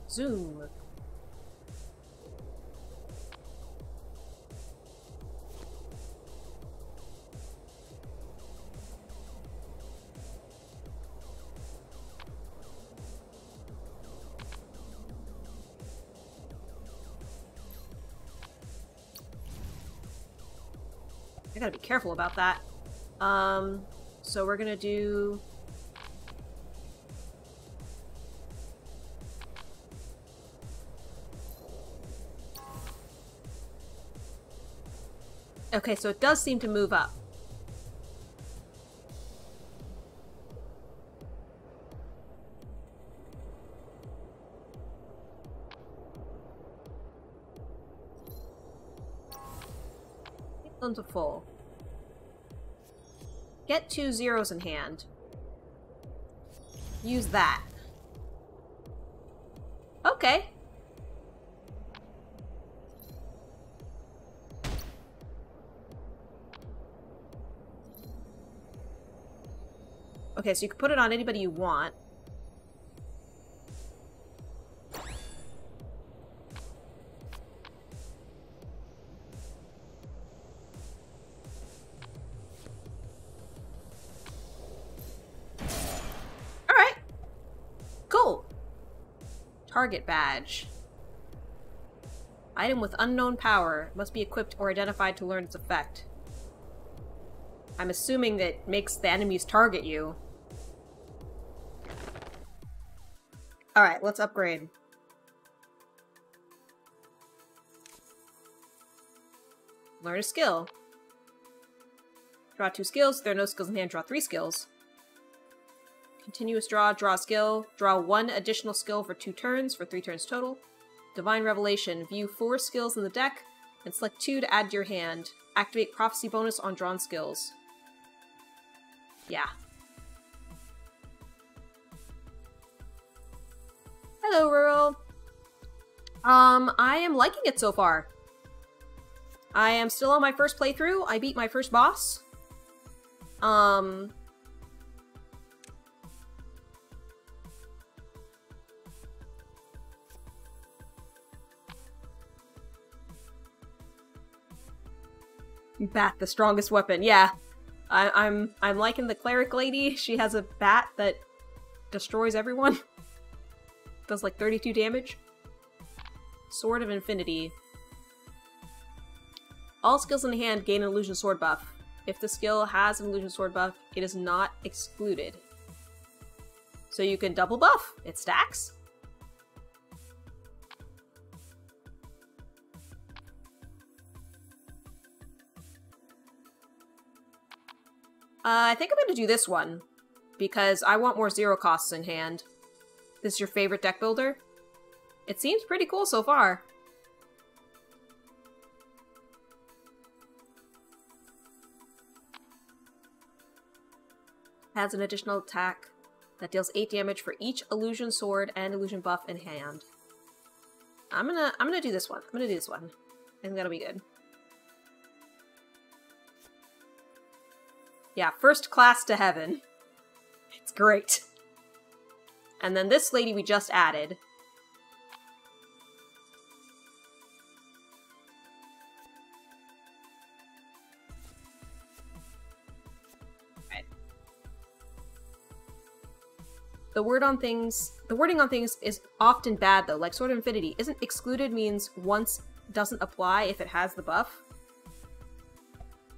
Zoom. I gotta be careful about that. So we're gonna do... Okay, so it does seem to move up. Them to full. Get 2 zeros in hand. Use that. Okay. Okay, so you can put it on anybody you want. Target badge. Item with unknown power. Must be equipped or identified to learn its effect. I'm assuming that makes the enemies target you. Alright, let's upgrade. Learn a skill. Draw 2 skills. If there are no skills in hand, draw 3 skills. Continuous draw, draw a skill. Draw 1 additional skill for 2 turns, for 3 turns total. Divine Revelation. View 4 skills in the deck, and select 2 to add to your hand. Activate Prophecy bonus on drawn skills. Yeah. Hello, Rural. I am liking it so far. I am still on my first playthrough. I beat my first boss. Bat, the strongest weapon. Yeah, I'm liking the cleric lady. She has a bat that destroys everyone. Does like 32 damage. Sword of Infinity. All skills in hand gain an illusion sword buff. If the skill has an illusion sword buff, it is not excluded. So you can double buff. It stacks. I think I'm going to do this one, because I want more zero costs in hand. This is your favorite deck builder? It seems pretty cool so far. Has an additional attack that deals 8 damage for each illusion sword and illusion buff in hand. I'm gonna do this one. I think that'll be good. Yeah, first class to heaven. It's great. And then this lady we just added. Right. The wording on things is often bad though, like Sword of Infinity. Isn't excluded means once doesn't apply if it has the buff?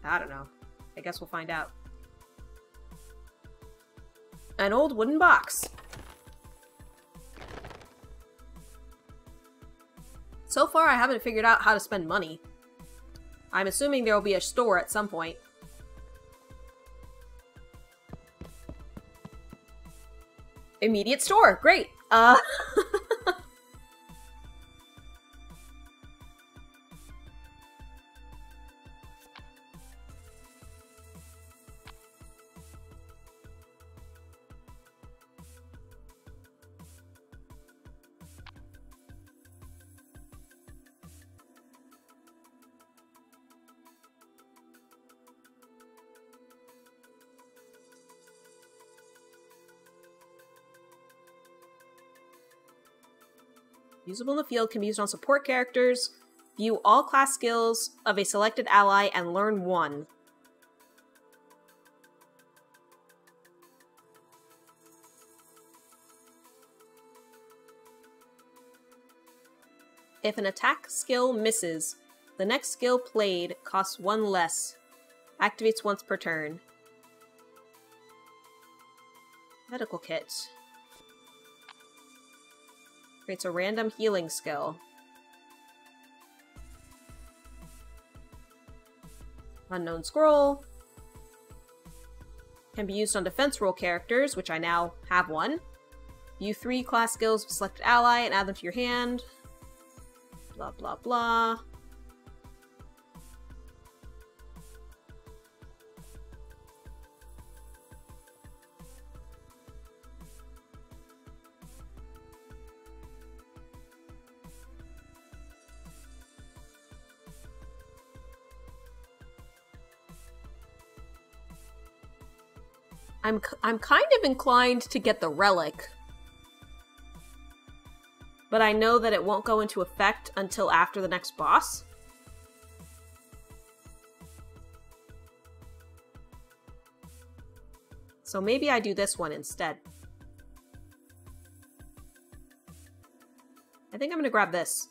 I don't know. I guess we'll find out. An old wooden box. So far, I haven't figured out how to spend money. I'm assuming there will be a store at some point. Immediate store! Great! Usable in the field, can be used on support characters. View all class skills of a selected ally and learn one. If an attack skill misses, the next skill played costs 1 less. Activates once per turn. Medical kit. Creates a random healing skill. Unknown scroll. Can be used on defense roll characters, which I now have one. View 3 class skills of a selected ally and add them to your hand. Blah blah blah. I'm kind of inclined to get the relic. But I know that it won't go into effect until after the next boss. So maybe I do this one instead. I think I'm gonna grab this.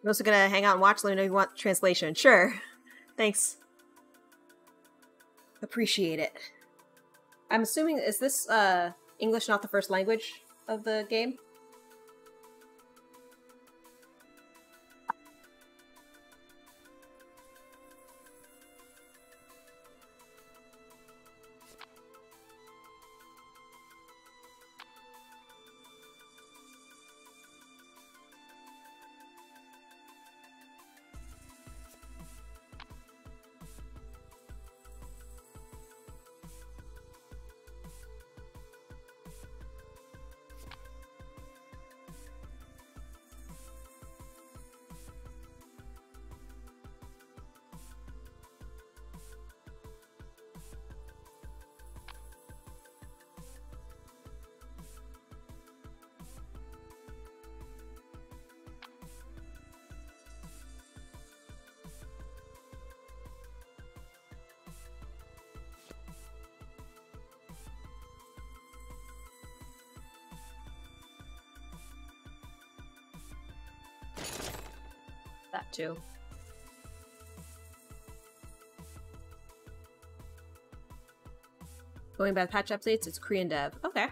I'm also gonna hang out and watch. Let me know if you want translation. Sure. Thanks. Appreciate it. I'm assuming, is this English not the first language of the game? That too. Going by the patch updates, it's Korean dev. Okay.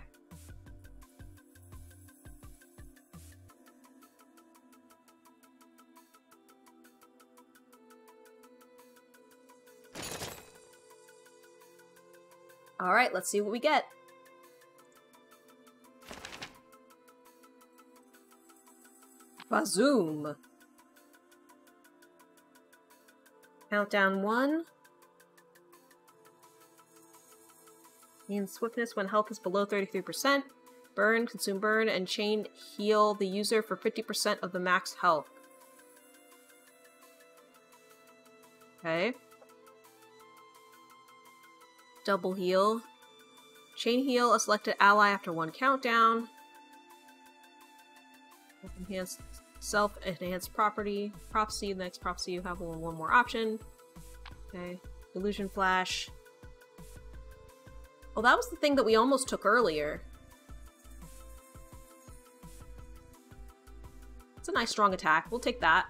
Alright, let's see what we get. Bazoom. Countdown 1. Gain swiftness when health is below 33%. Burn, consume burn, and chain heal the user for 50% of the max health. Okay. Double heal. Chain heal a selected ally after 1 countdown. Enhanced self-enhanced property. Prophecy. The next prophecy you have one more option. Okay. Illusion flash. Oh, that was the thing that we almost took earlier. It's a nice strong attack. We'll take that.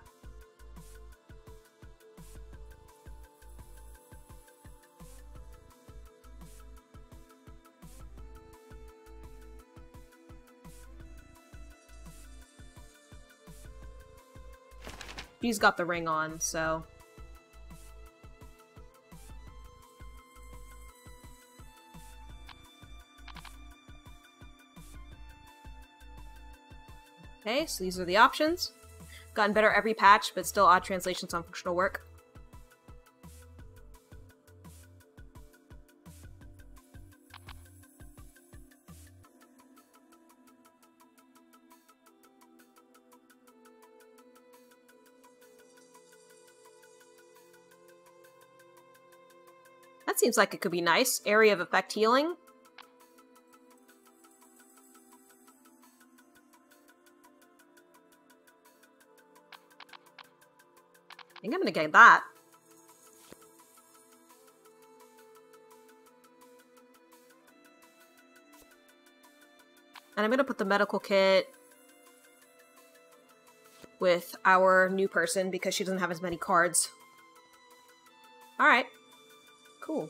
She's got the ring on, so... Okay, so these are the options. Gotten better every patch, but still odd translations on functional work. That seems like it could be nice. Area of effect healing. I think I'm gonna get that. And I'm gonna put the medical kit with our new person because she doesn't have as many cards. Alright. Cool.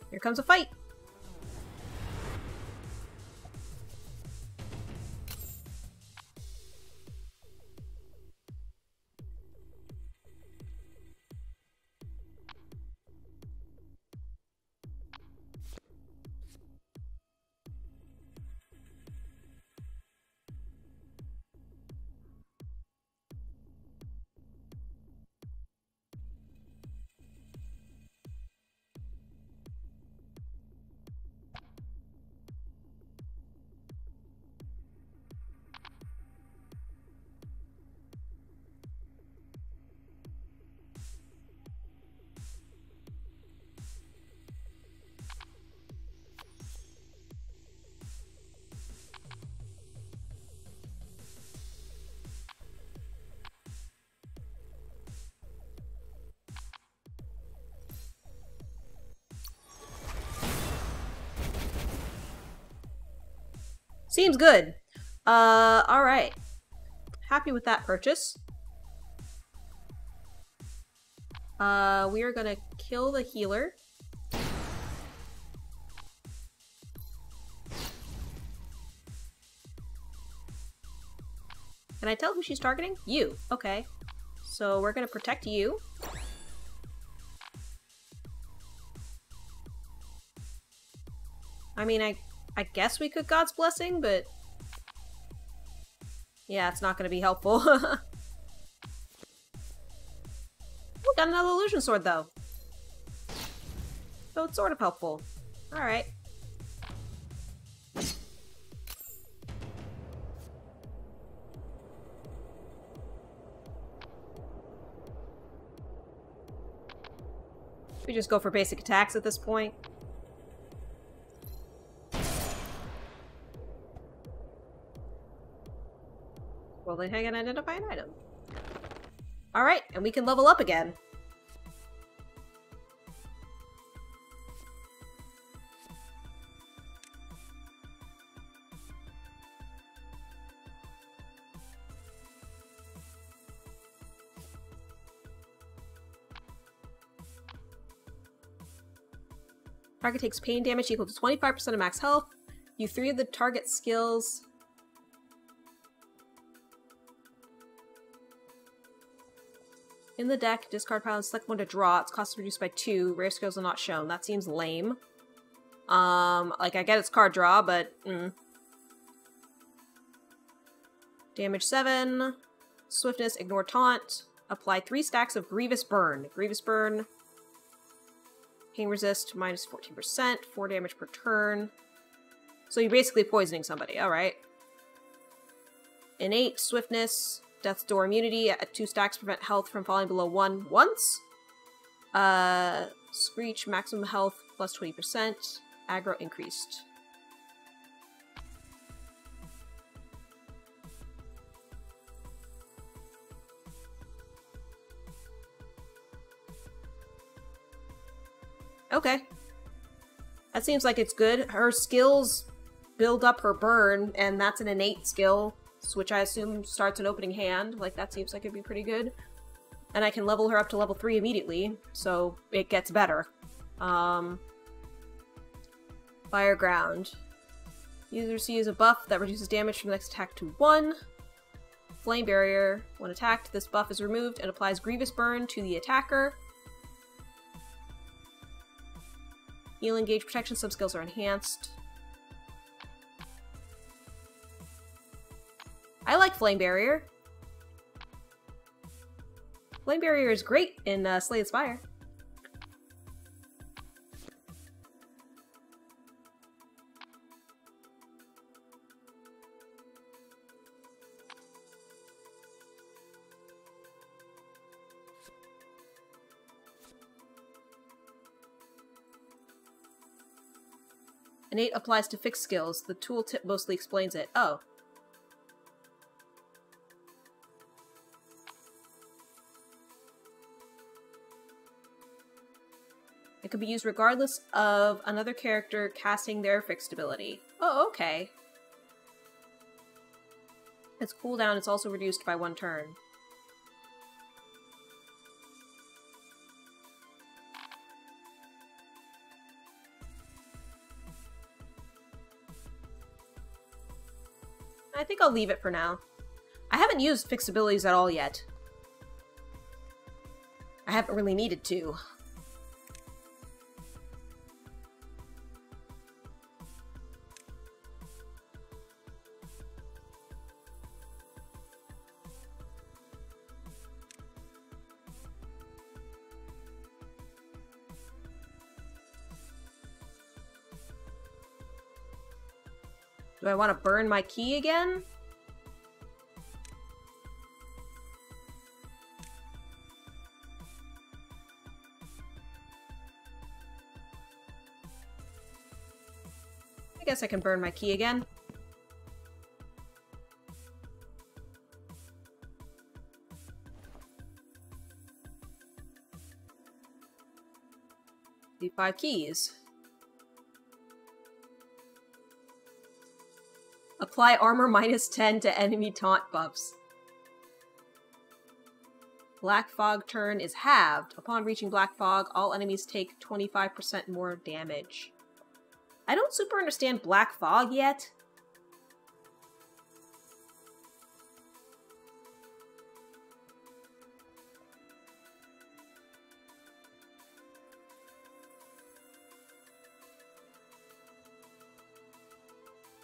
Here comes a fight. Seems good. Alright. Happy with that purchase. We are gonna kill the healer. Can I tell who she's targeting? You. Okay. So we're gonna protect you. I mean, I guess we could God's Blessing, but... yeah, it's not gonna be helpful. Oh, got another illusion sword, though. So it's sort of helpful. Alright. We just go for basic attacks at this point. Well, then hang and identify an item. Alright, and we can level up again. Target takes pain damage equal to 25% of max health. You 3 of the target skills. In the deck, discard pile and select one to draw. Its cost is reduced by 2. Rare skills are not shown. That seems lame. Like, I get its card draw, but, Damage 7. Swiftness, ignore taunt. Apply 3 stacks of Grievous Burn. Grievous Burn. Pain resist, minus 14%. 4 damage per turn. So you're basically poisoning somebody. Alright. Innate, Swiftness, Death's Door immunity. At 2 stacks, prevent health from falling below 1 once. Screech, maximum health, plus 20%. Aggro increased. Okay. That seems like it's good. Her skills build up her burn, and that's an innate skill, which I assume starts an opening hand. Like, that seems like it'd be pretty good. And I can level her up to level 3 immediately, so it gets better. Fire Ground. User receives a buff that reduces damage from the next attack to 1. Flame Barrier. When attacked, this buff is removed and applies Grievous Burn to the attacker. Heal, engage, protection, some skills are enhanced. I like Flame Barrier. Flame Barrier is great in Slay the Spire. Innate applies to fixed skills. The tooltip mostly explains it. Oh. It can be used regardless of another character casting their fixed ability. Oh, okay. Its cooldown is also reduced by 1 turn. I think I'll leave it for now. I haven't used fixed abilities at all yet. I haven't really needed to. Do I want to burn my key again? I guess I can burn my key again. The 5 keys. Apply armor minus 10 to enemy taunt buffs. Black Fog turn is halved. Upon reaching Black Fog, all enemies take 25% more damage. I don't super understand Black Fog yet.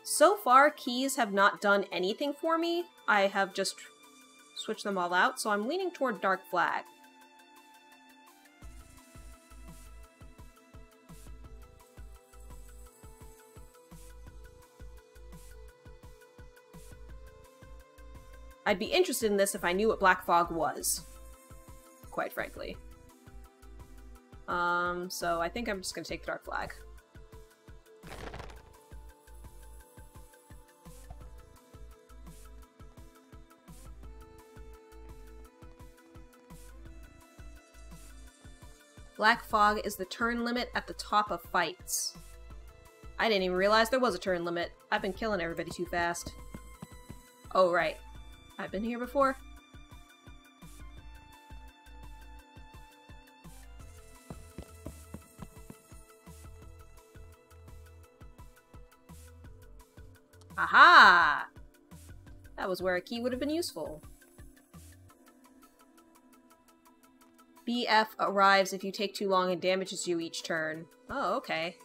So far, keys have not done anything for me. I have just switched them all out, so I'm leaning toward Dark Flag. I'd be interested in this if I knew what Black Fog was, quite frankly. So I think I'm just gonna take the Dark Flag. Black Fog is the turn limit at the top of fights. I didn't even realize there was a turn limit. I've been killing everybody too fast. Oh, right. I've been here before. Aha! That was where a key would have been useful. BF arrives if you take too long and damages you each turn. Oh, okay.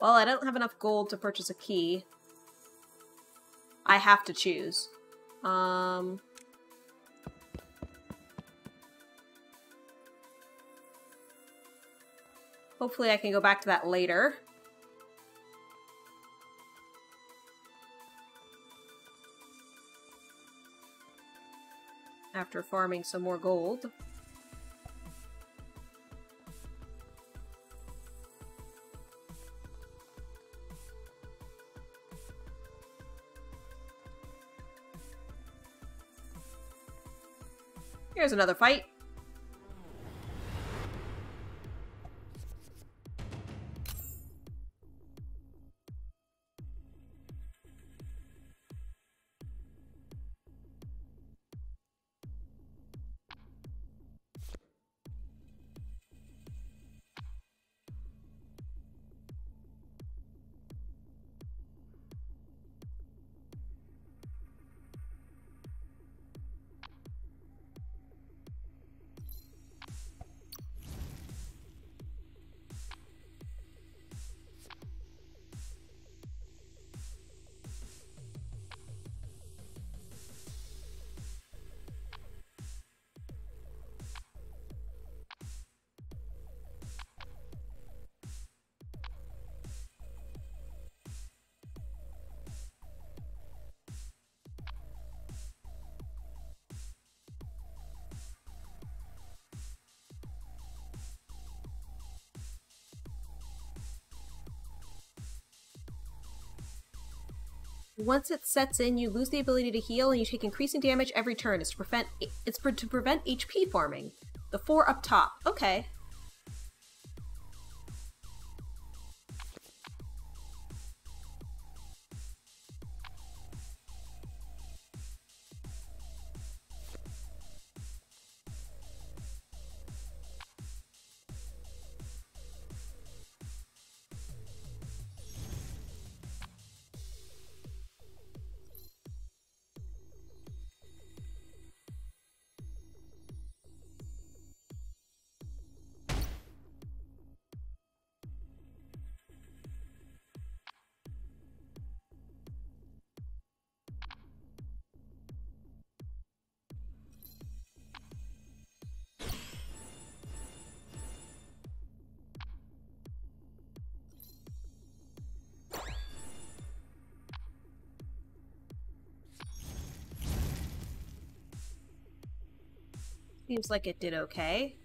Well, I don't have enough gold to purchase a key. I have to choose. Hopefully I can go back to that later. After farming some more gold. Here's another fight. Once it sets in, you lose the ability to heal and you take increasing damage every turn. It's to prevent HP farming. The 4 up top. Okay. Seems like it did okay.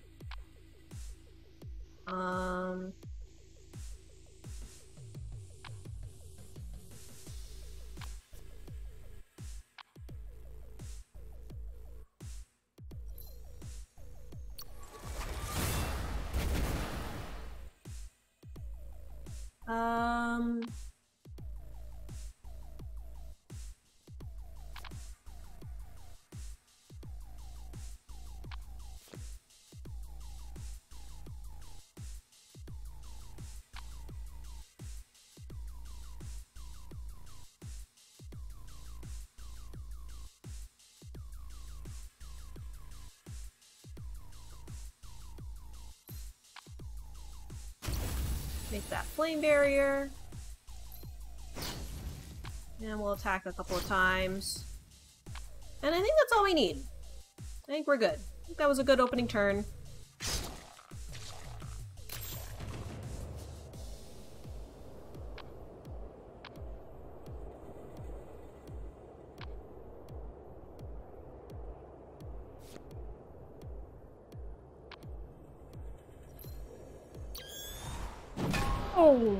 Make that flame barrier. And we'll attack a couple of times. And I think that's all we need. I think we're good. I think that was a good opening turn. Oh.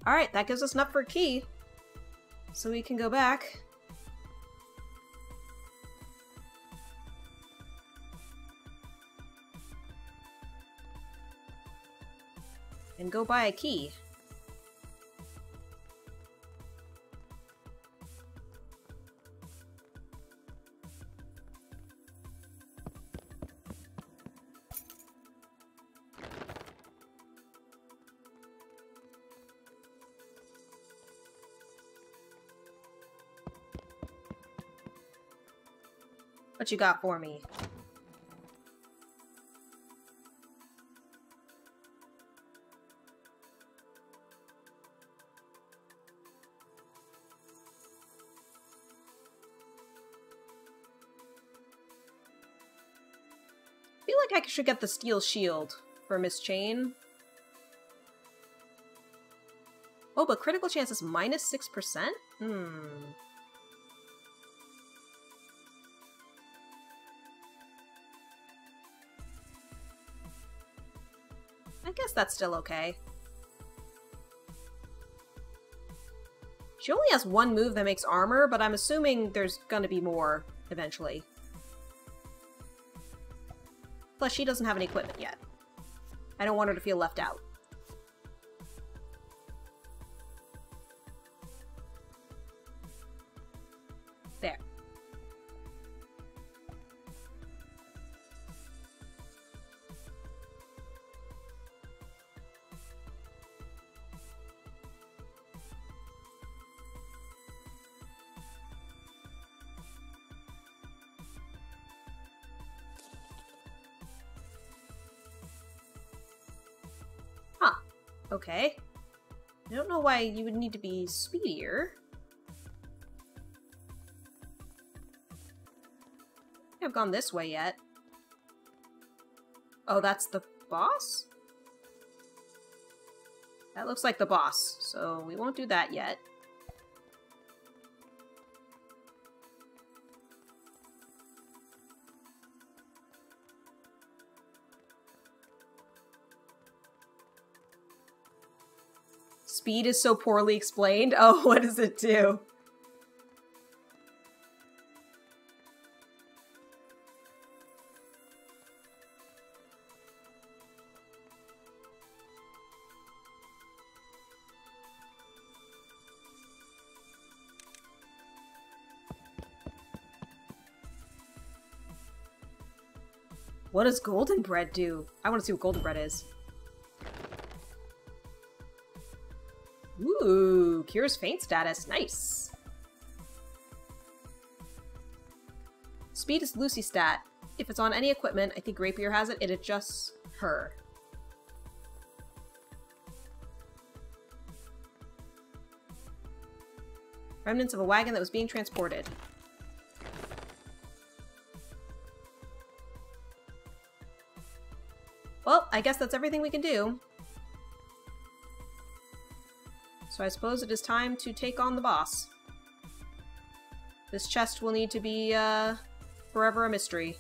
Alright, that gives us enough for a key. So we can go back. And go buy a key. What you got for me? I feel like I should get the steel shield for Miss Chain. Oh, but critical chance is minus 6%? I guess that's still okay. She only has one move that makes armor, but I'm assuming there's gonna be more eventually. Plus, she doesn't have any equipment yet. I don't want her to feel left out. There. Huh. Okay. I don't know why you would need to be speedier. I haven't gone this way yet. Oh, that's the boss? That looks like the boss, so we won't do that yet. Speed is so poorly explained. Oh, what does it do? What does golden bread do? I want to see what golden bread is. Ooh, cures faint status. Nice. Speed is Lucy stat. If it's on any equipment, I think Rapier has it, it adjusts her. Remnants of a wagon that was being transported. Well, I guess that's everything we can do. So I suppose it is time to take on the boss. This chest will need to be, forever a mystery.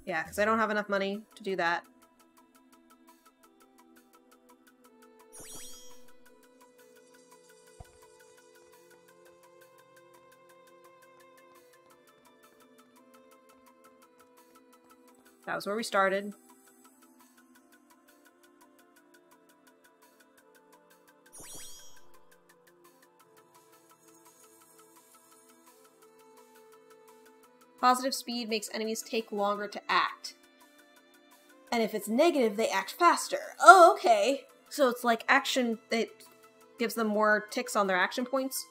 Yeah, because I don't have enough money to do that. That was where we started. Positive speed makes enemies take longer to act. And if it's negative, they act faster. Oh, okay. So it's like action, it gives them more ticks on their action points.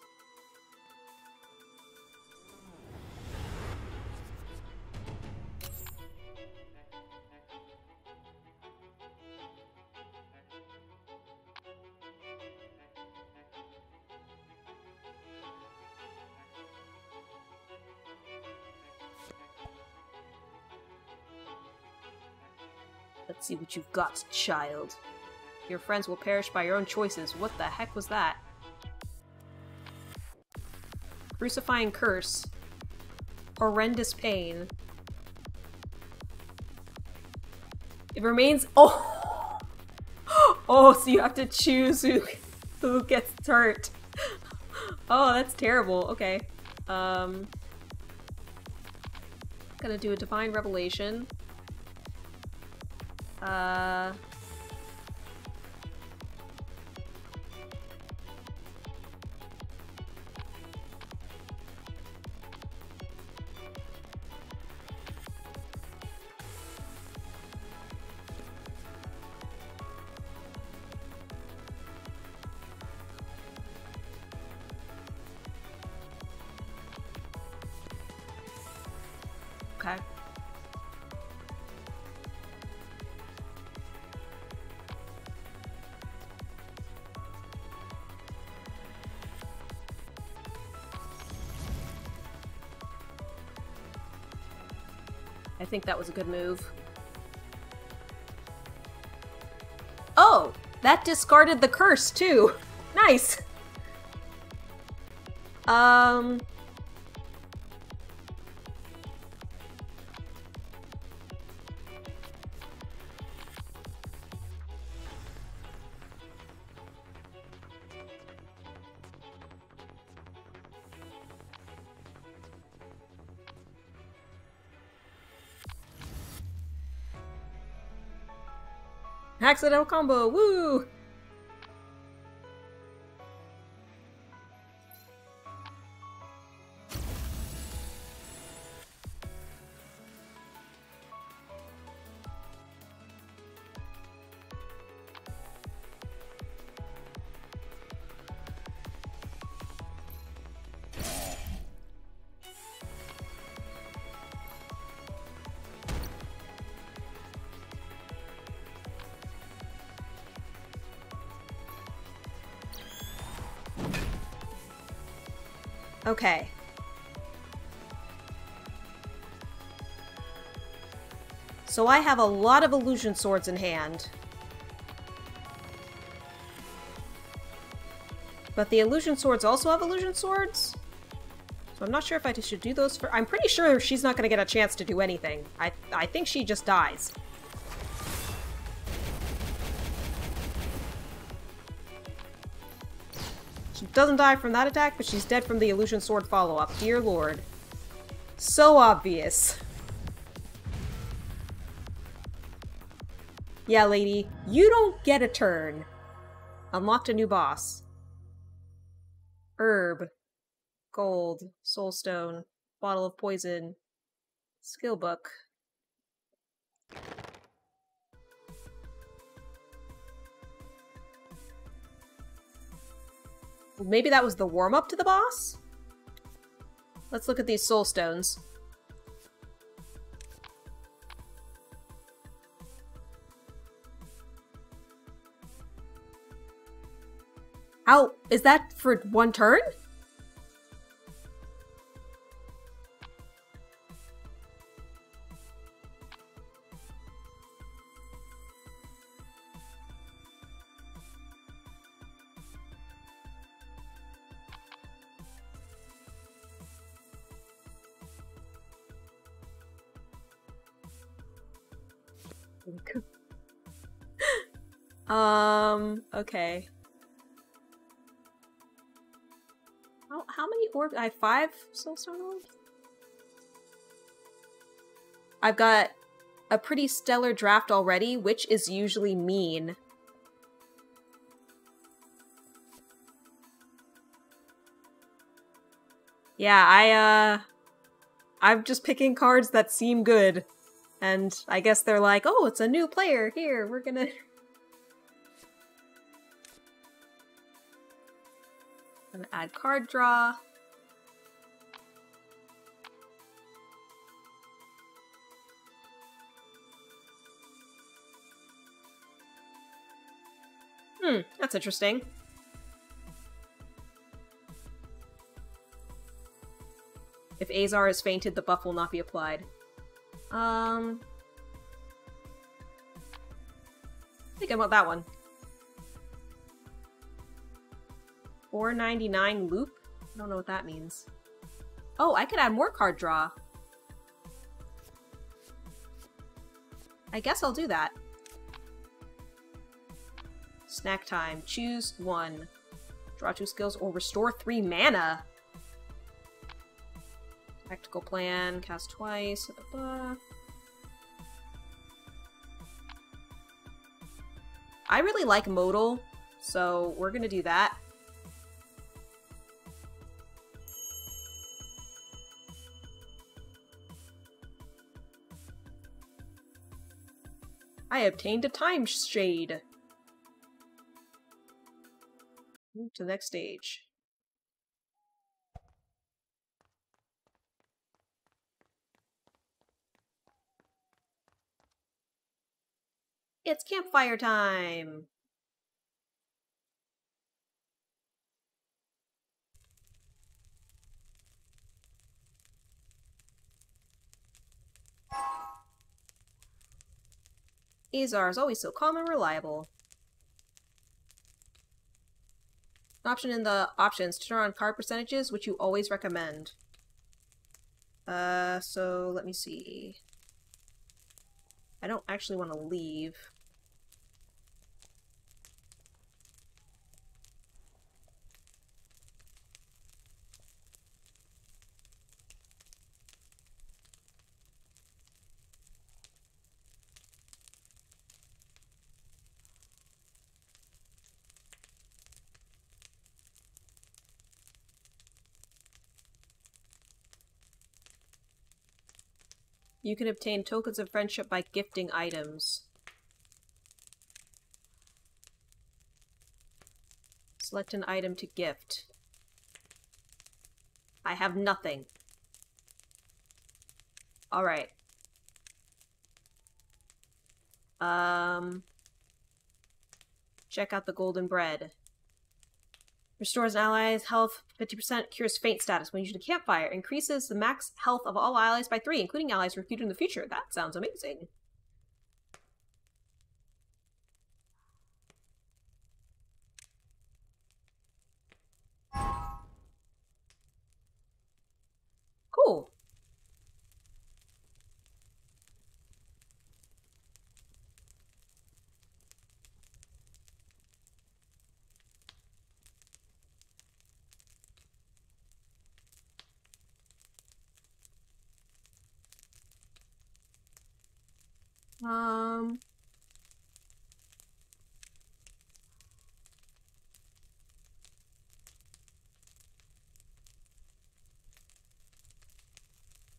Let's see what you've got, child. Your friends will perish by your own choices. What the heck was that? Crucifying curse. Horrendous pain. It remains— oh! Oh, so you have to choose who gets hurt. Oh, that's terrible. Okay. Gonna do a divine revelation. think that was a good move. Oh! That discarded the curse, too! Nice! Accidental combo, woo! Okay. So I have a lot of illusion swords in hand. But the illusion swords also have illusion swords? So I'm not sure if I should do those for- I'm pretty sure she's not gonna get a chance to do anything. I think she just dies. She doesn't die from that attack, but she's dead from the illusion sword follow-up. Dear lord. So obvious. Yeah, lady, you don't get a turn. Unlocked a new boss. Herb. Gold. Soulstone. Bottle of poison. Skill book. Maybe that was the warm-up to the boss? Let's look at these soul stones. How is that for one turn? Okay. How many orbs? I have 5 soulstone orbs? I've got a pretty stellar draft already, which is usually mean. Yeah, I'm just picking cards that seem good. And I guess they're like, oh, it's a new player, here, we're gonna... Gonna add card draw. That's interesting. If Azar is fainted, the buff will not be applied. Think about that one. 499 loop? I don't know what that means. Oh, I could add more card draw. I guess I'll do that. Snack time. Choose one. Draw 2 skills or restore 3 mana. Tactical plan. Cast twice. I really like modal, so we're gonna do that. I obtained a time shade. Move to the next stage. It's campfire time! Azar is always so calm and reliable. An option in the options to turn on card percentages, which you always recommend. So let me see. I don't actually want to leave. You can obtain tokens of friendship by gifting items. Select an item to gift. I have nothing. Alright. Check out the golden bread. Restores an ally's health 50%, cures faint status when using a campfire, increases the max health of all allies by 3, including allies recruited in the future. That sounds amazing. Cool.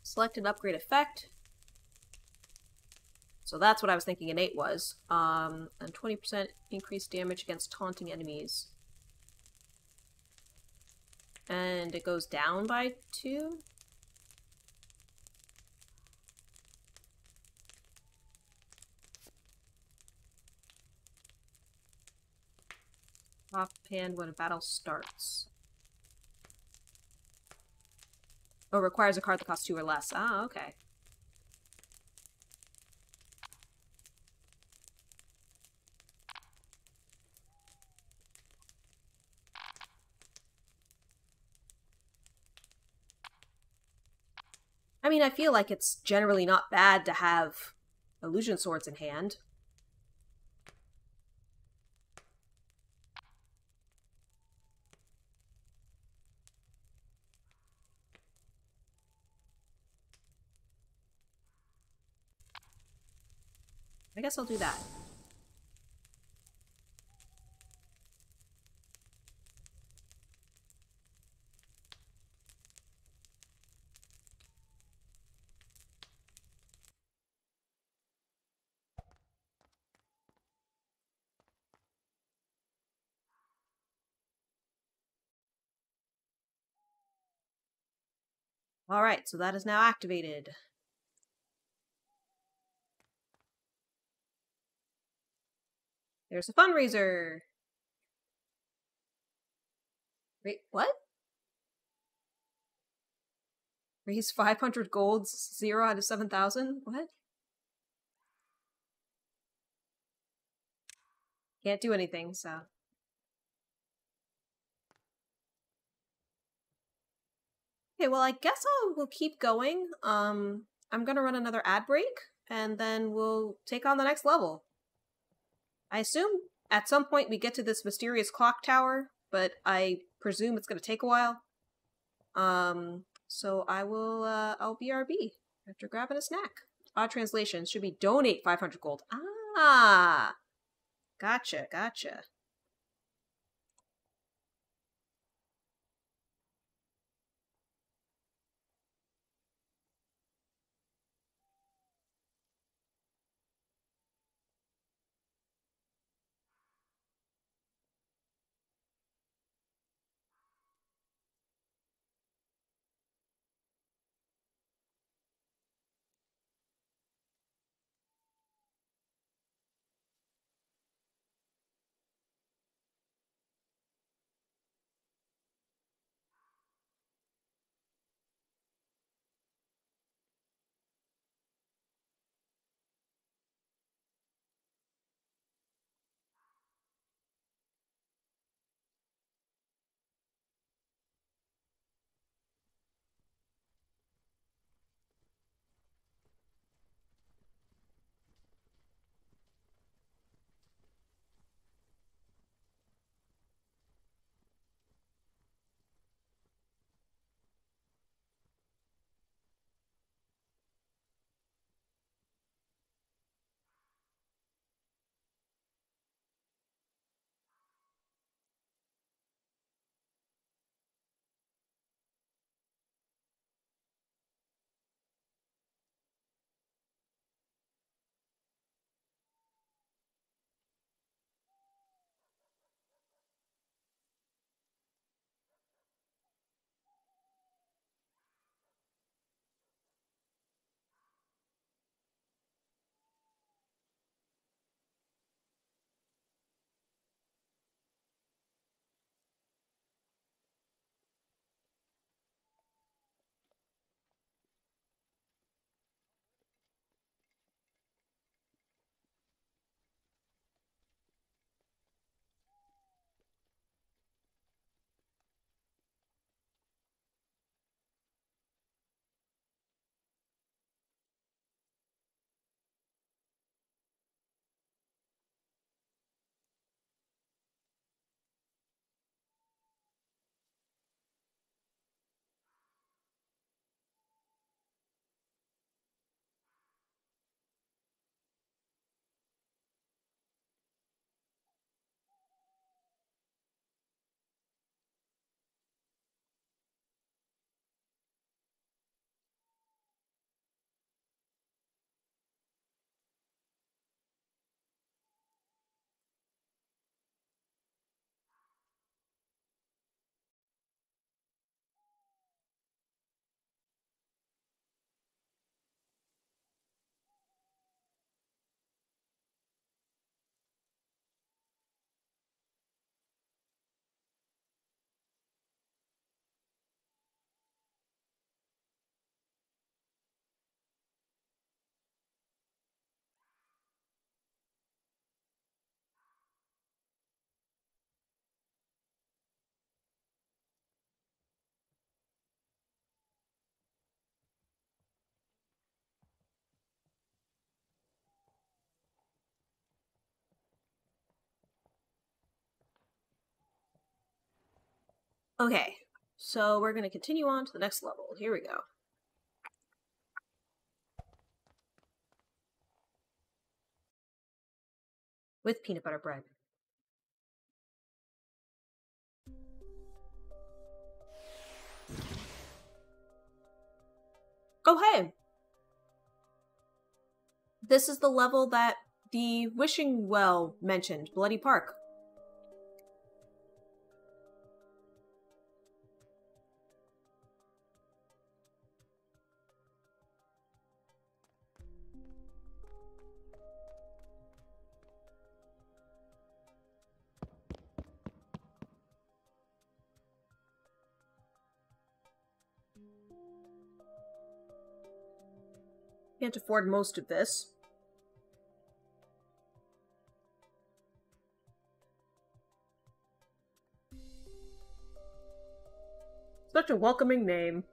Select an upgrade effect. So that's what I was thinking innate was. And 20% increased damage against taunting enemies. And it goes down by 2? Offhand when a battle starts. Oh, requires a card that costs 2 or less. Ah, okay. I mean, I feel like it's generally not bad to have illusion swords in hand. I guess I'll do that. Alright, so that is now activated. There's a fundraiser! Wait, what? Raise 500 golds, 0 out of 7,000? What? Can't do anything, so... Okay, well, I guess we'll keep going. I'm gonna run another ad break, and then we'll take on the next level. I assume at some point we get to this mysterious clock tower, but I presume it's gonna take a while. So I will, I'll BRB after grabbing a snack. Odd translation should be donate 500 gold. Ah! Gotcha, gotcha. Okay, so we're going to continue on to the next level. Here we go. With peanut butter bread. Oh, hey! This is the level that the Wishing Well mentioned, Bloody Park. Can't afford most of this. Such a welcoming name.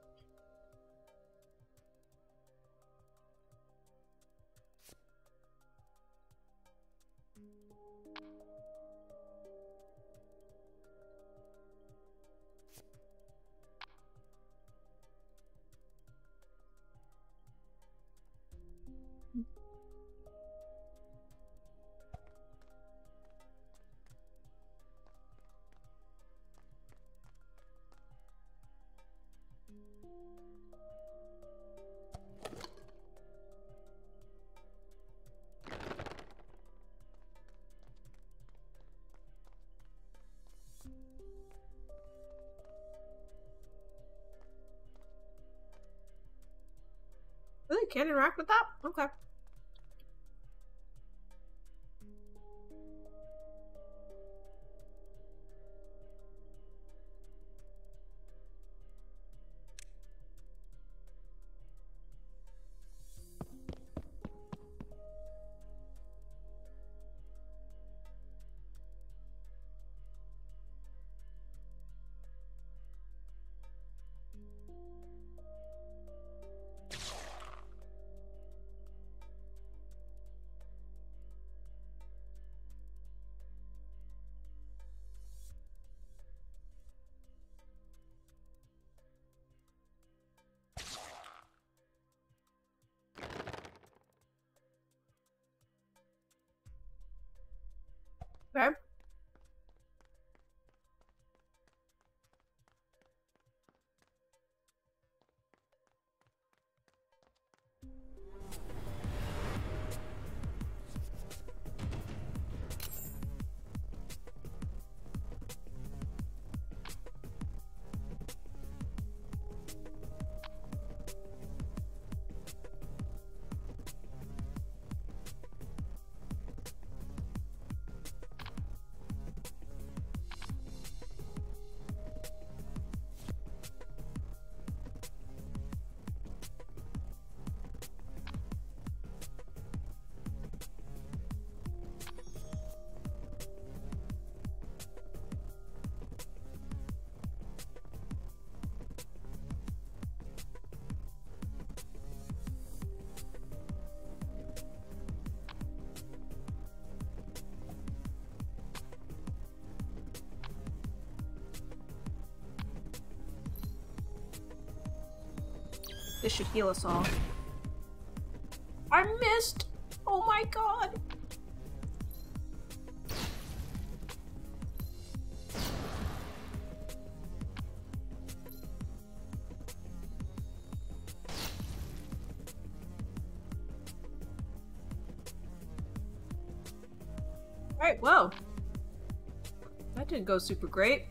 Really? Can't interact with that? Okay. Okay. This should heal us all. I missed! Oh my god! Alright, well. That didn't go super great.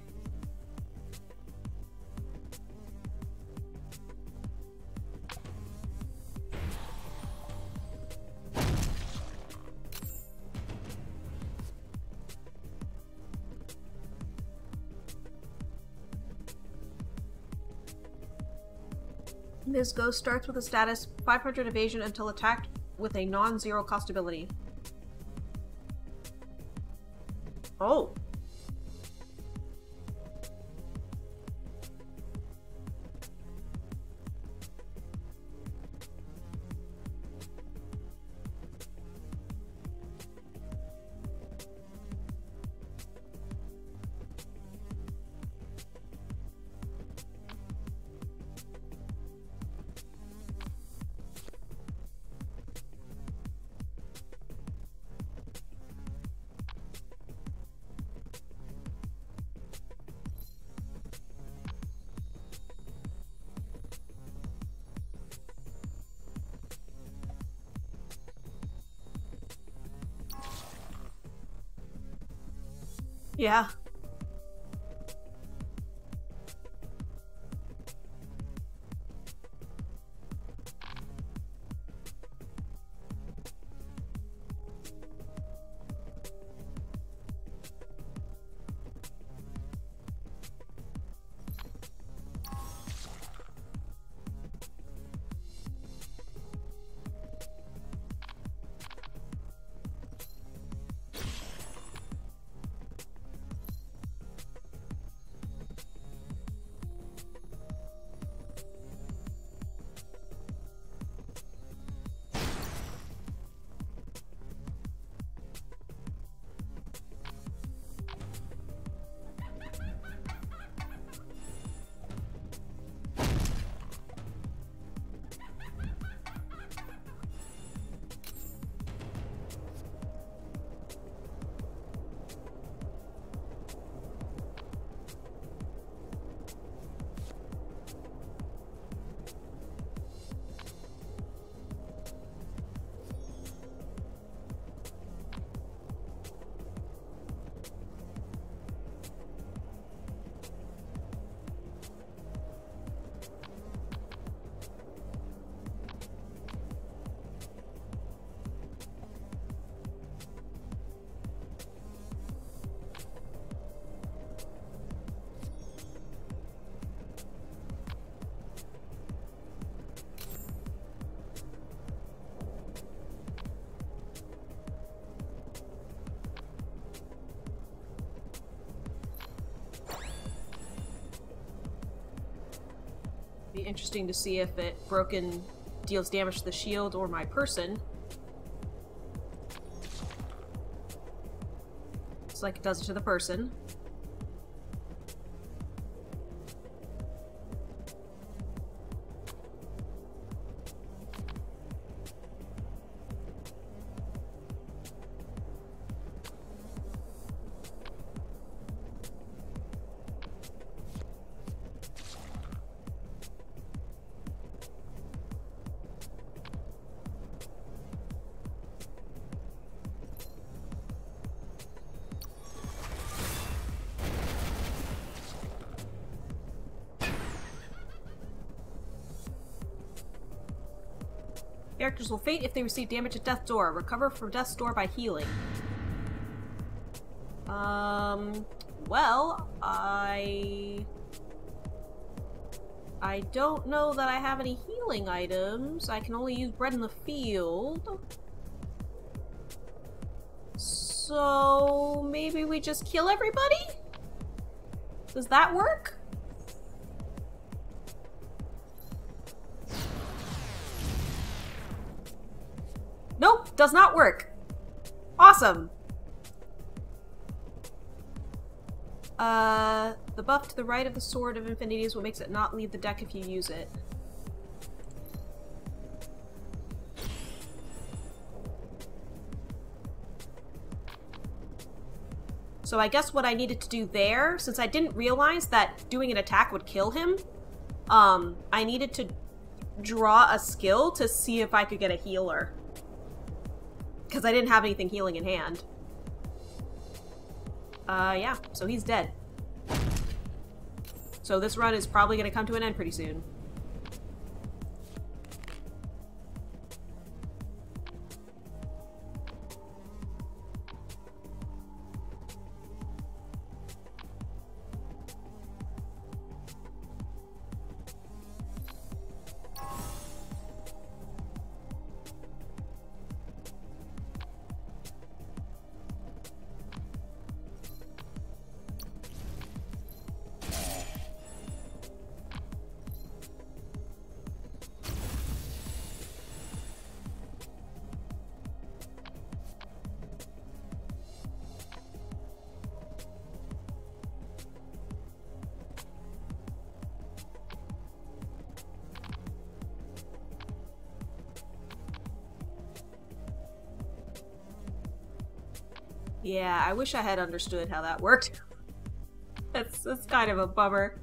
This ghost starts with a status 500 evasion until attacked with a non-zero cost ability. Oh. Yeah. Be interesting to see if it broken deals damage to the shield or my person. Looks like it does it to the person. Characters will faint if they receive damage at Death's Door. Recover from Death's Door by healing. Well, I don't know that I have any healing items. I can only use bread in the field. So maybe we just kill everybody? Does that work? Nope, does not work. Awesome. The buff to the right of the Sword of Infinity is what makes it not leave the deck if you use it. So I guess what I needed to do there, since I didn't realize that doing an attack would kill him, I needed to draw a skill to see if I could get a healer. Because I didn't have anything healing in hand. Yeah, so he's dead. So this run is probably going to come to an end pretty soon. Yeah, I wish I had understood how that worked. That's kind of a bummer.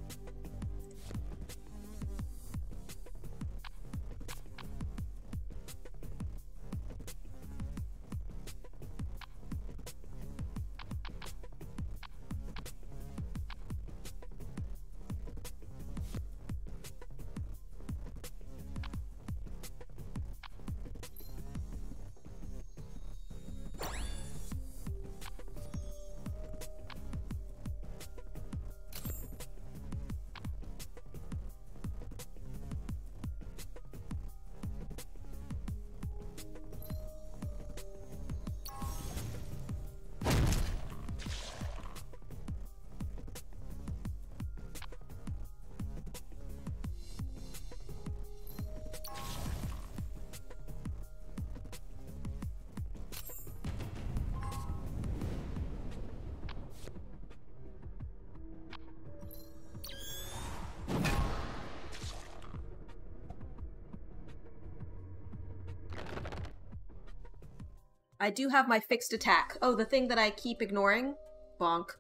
I do have my fixed attack. Oh, the thing that I keep ignoring? Bonk.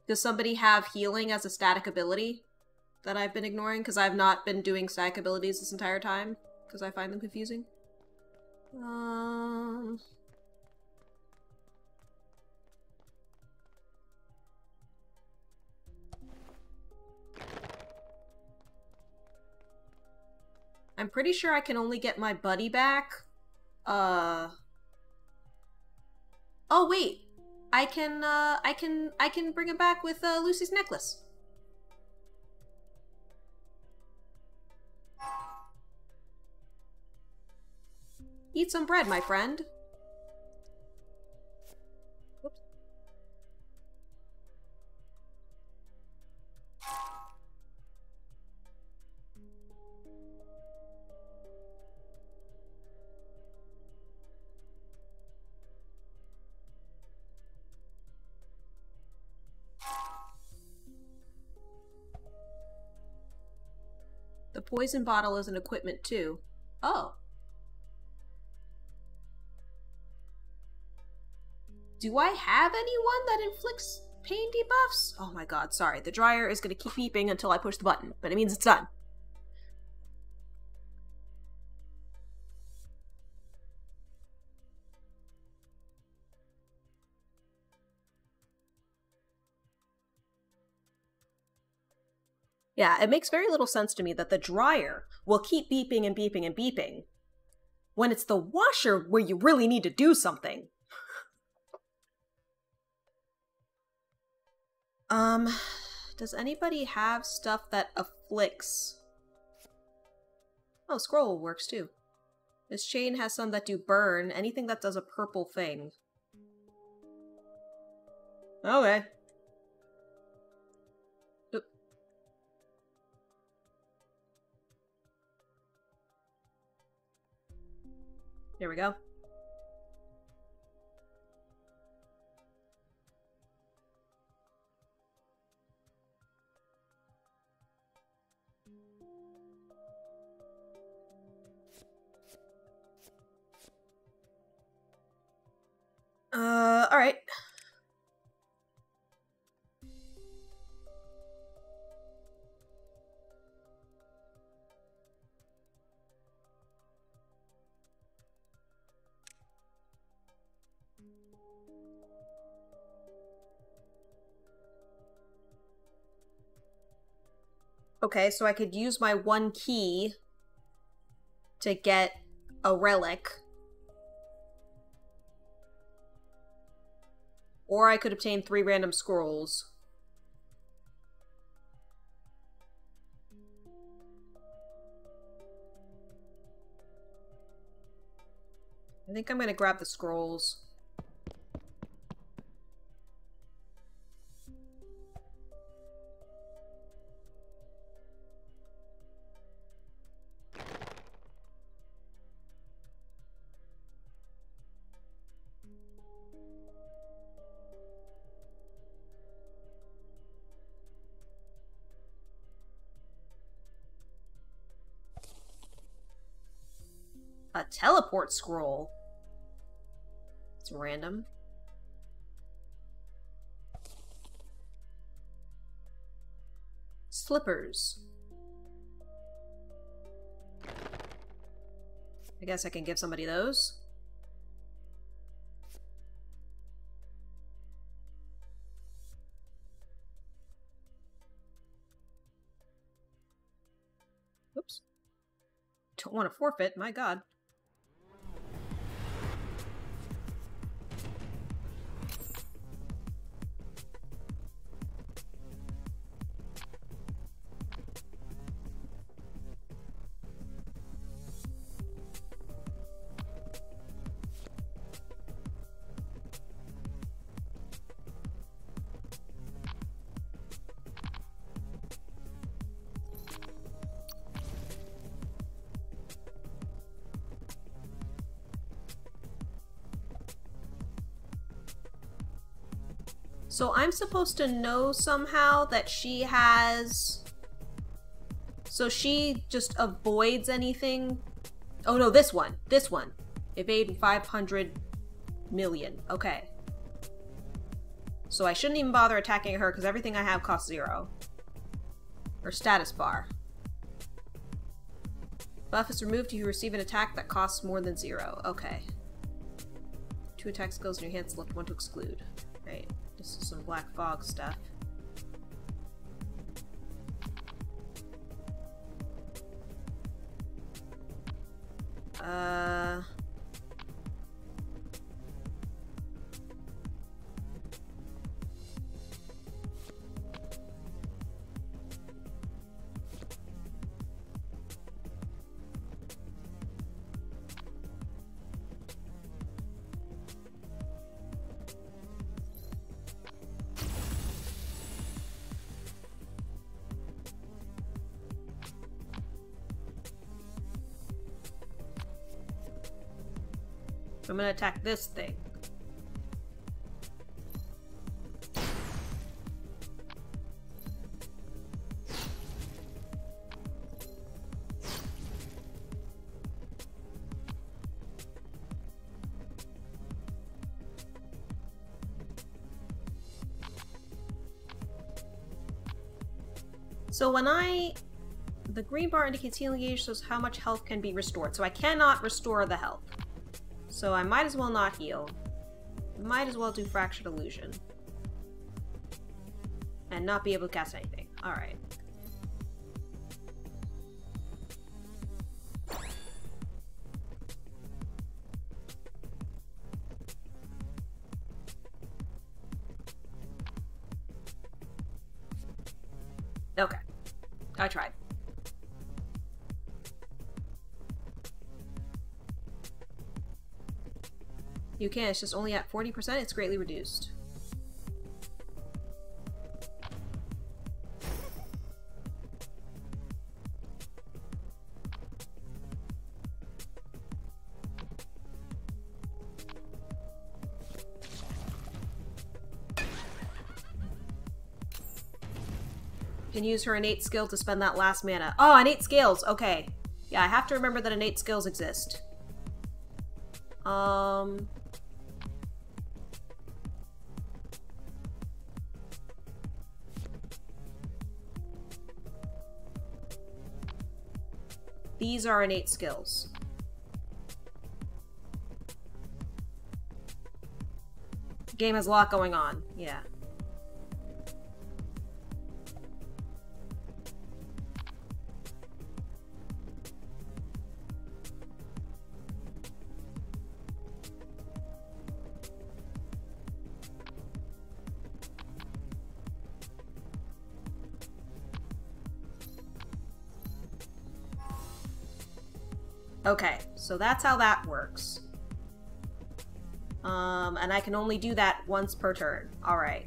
Does somebody have healing as a static ability that I've been ignoring? Because I've not been doing static abilities this entire time, because I find them confusing. I'm pretty sure I can only get my buddy back. Oh wait, I can bring him back with Lucy's necklace. Eat some bread, my friend. Whoops. The poison bottle is an equipment too. Oh. Do I have anyone that inflicts pain debuffs? Oh my god, sorry. The dryer is gonna keep beeping until I push the button, but it means it's done. Yeah, it makes very little sense to me that the dryer will keep beeping and beeping and beeping when it's the washer where you really need to do something. Does anybody have stuff that afflicts? Oh, scroll works too. This chain has some that do burn, anything that does a purple thing. Okay. Oop. Here we go. Alright. Okay, so I could use my one key to get a relic. Or I could obtain 3 random scrolls. I think I'm gonna grab the scrolls. A teleport scroll. It's random. Slippers. I guess I can give somebody those. Oops. Don't want to forfeit, my god. So I'm supposed to know somehow that she has... So she just avoids anything Oh no, this one. This one. Evade 500 million. Okay. So I shouldn't even bother attacking her because everything I have costs 0. Or status bar. Buff is removed if you receive an attack that costs more than 0. Okay. 2 attack skills in your hand, select 1 to exclude. Right. This is some Black Fog stuff. I'm gonna attack this thing. So when the green bar indicates healing gauge, shows how much health can be restored. So I cannot restore the health. So I might as well not heal. Might as well do Fractured Illusion. And not be able to cast anything. Alright. Okay. I tried. You can, it's just only at 40%, it's greatly reduced. You can use her innate skill to spend that last mana. Oh, innate skills! Okay. Yeah, I have to remember that innate skills exist. These are innate skills. The game has a lot going on, yeah. Okay, so that's how that works. And I can only do that once per turn. Alright.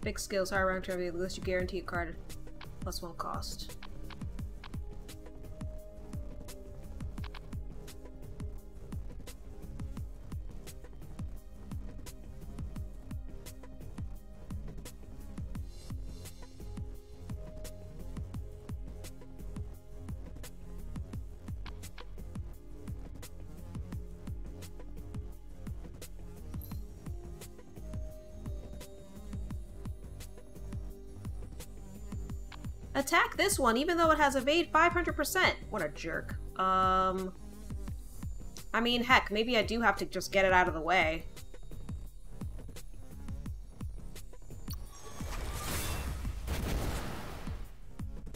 Big skills, higher round trivia, unless you guarantee a card +1 cost. Attack this one, even though it has evade 500%. What a jerk. I mean, heck, maybe I do have to just get it out of the way.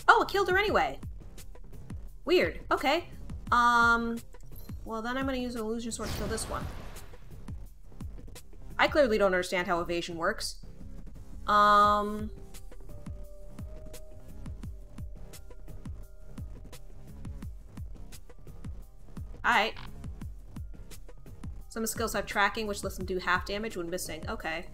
Oh, it killed her anyway. Weird. Okay. Well, then I'm gonna use an illusion sword to kill this one. I clearly don't understand how evasion works. Alright. Some skills have tracking, which lets them do half damage when missing. Okay.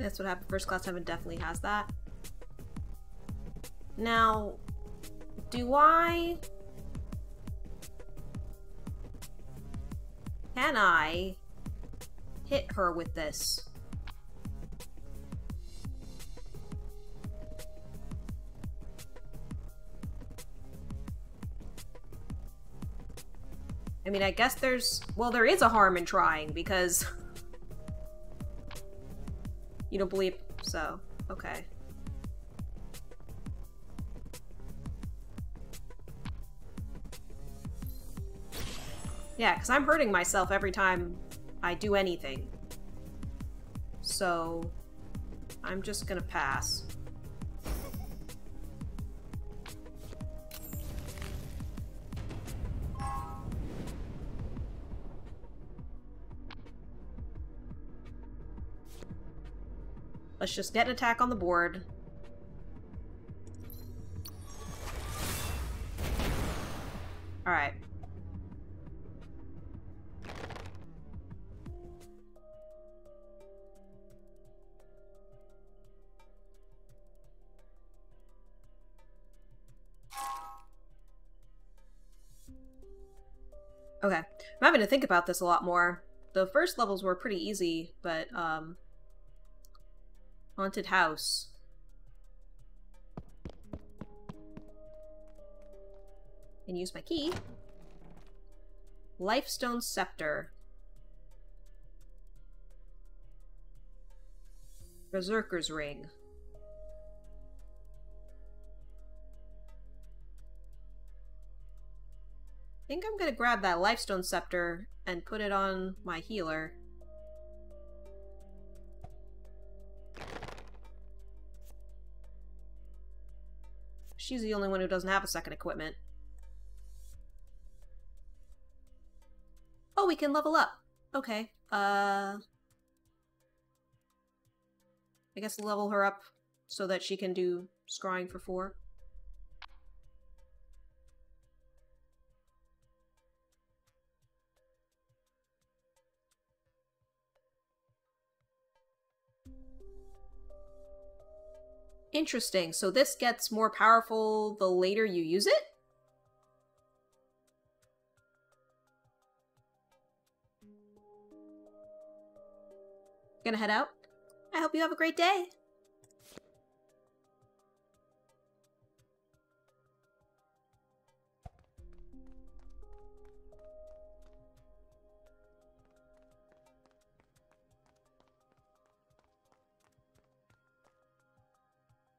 That's what happened. First Class Heaven definitely has that. Now, do I... Can I hit her with this? I mean, I guess there's... Well, there is a harm in trying, because... You don't believe so. Okay. Yeah, because I'm hurting myself every time I do anything. So... I'm just gonna pass. Let's just get an attack on the board. Alright. Okay. I'm having to think about this a lot more. The first levels were pretty easy, but, Haunted house. And use my key. Lifestone scepter. Berserker's ring. I think I'm gonna grab that Lifestone scepter and put it on my healer. She's the only one who doesn't have a second equipment. Oh, we can level up. Okay. I guess level her up so that she can do scrying for 4. Interesting. So this gets more powerful the later you use it? Gonna head out? I hope you have a great day.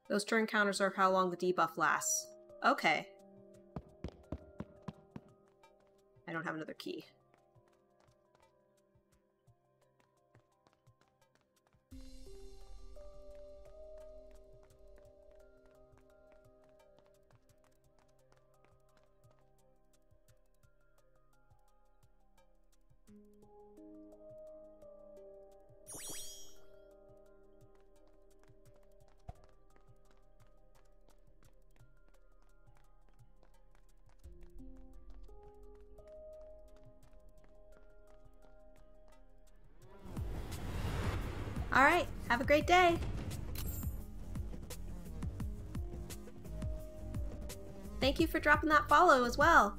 Those turn counters are how long the debuff lasts. Okay. I don't have another key. Alright, have a great day! Thank you for dropping that follow as well!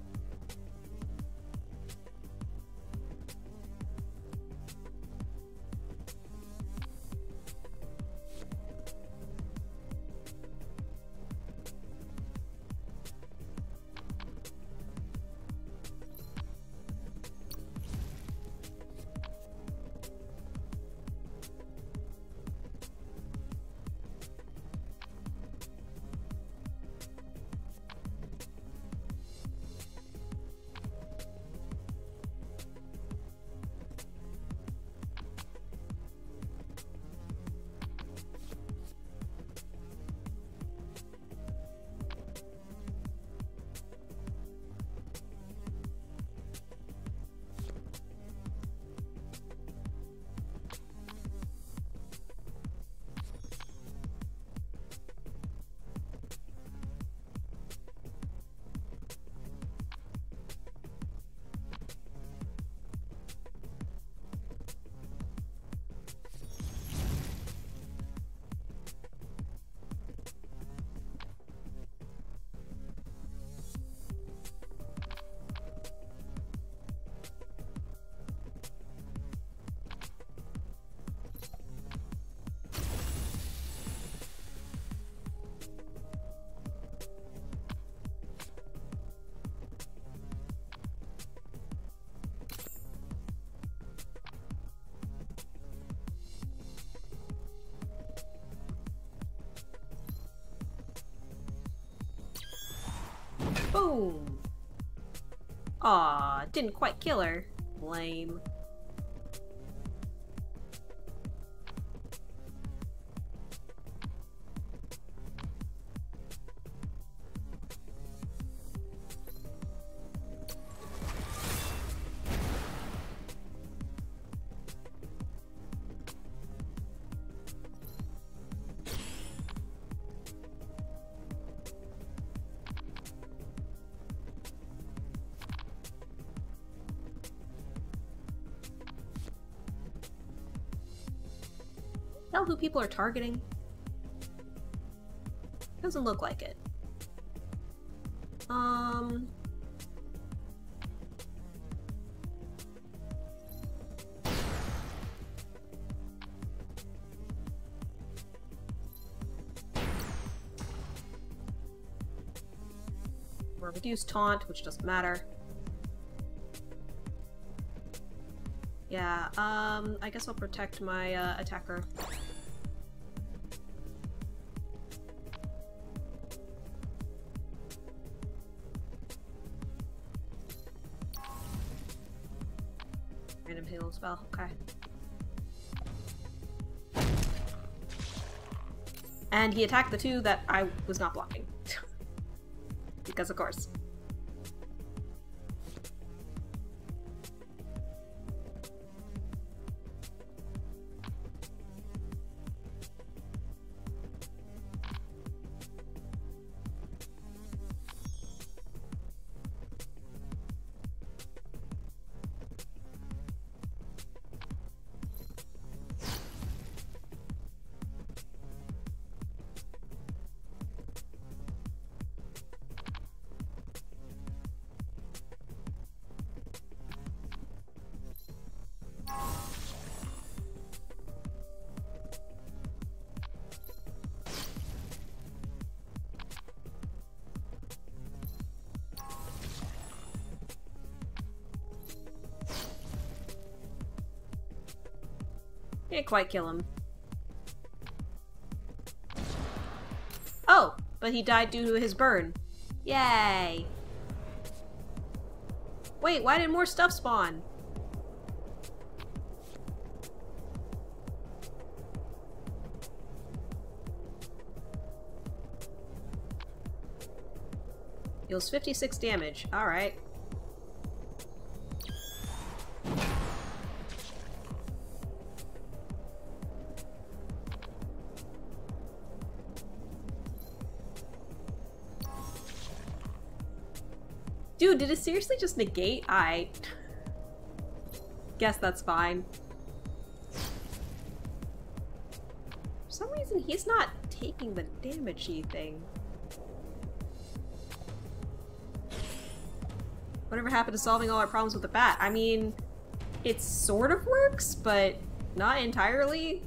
Boom! Aw, didn't quite kill her. Lame. Tell who people are targeting? Doesn't look like it. Or reduced taunt, which doesn't matter. Yeah, I guess I'll protect my attacker. Random heal spell, okay. And he attacked the two that I was not blocking. Because of course. Can't quite kill him. Oh, but he died due to his burn. Yay! Wait, why did more stuff spawn? Deals 56 damage. Alright. Dude, did it seriously just negate? I guess that's fine. For some reason, he's not taking the damagey thing. Whatever happened to solving all our problems with the bat? I mean, it sort of works, but not entirely.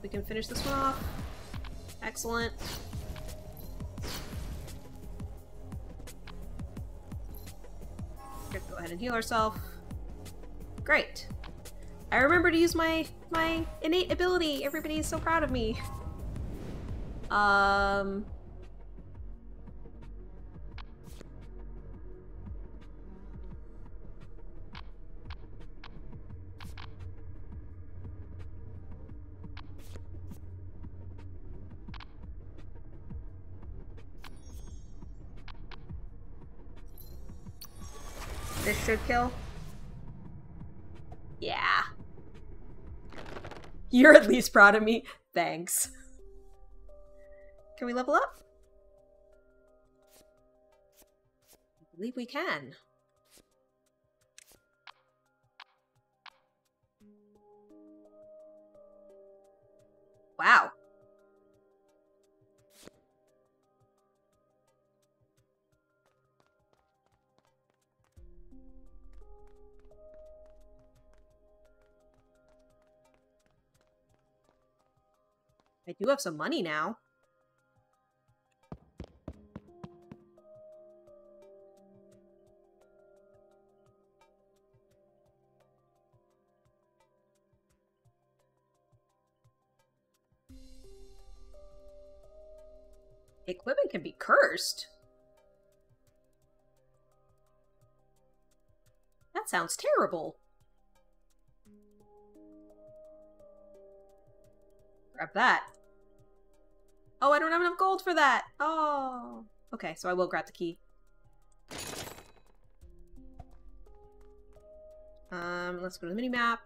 We can finish this one off. Excellent. Go ahead and heal ourselves. Great. I remember to use my innate ability. Everybody is so proud of me. This should kill. Yeah. You're at least proud of me. Thanks. Can we level up? I believe we can. Wow. I do have some money now. Equipment can be cursed? That sounds terrible. Grab that. Oh, I don't have enough gold for that. Oh. Okay, so I will grab the key. Let's go to the mini-map.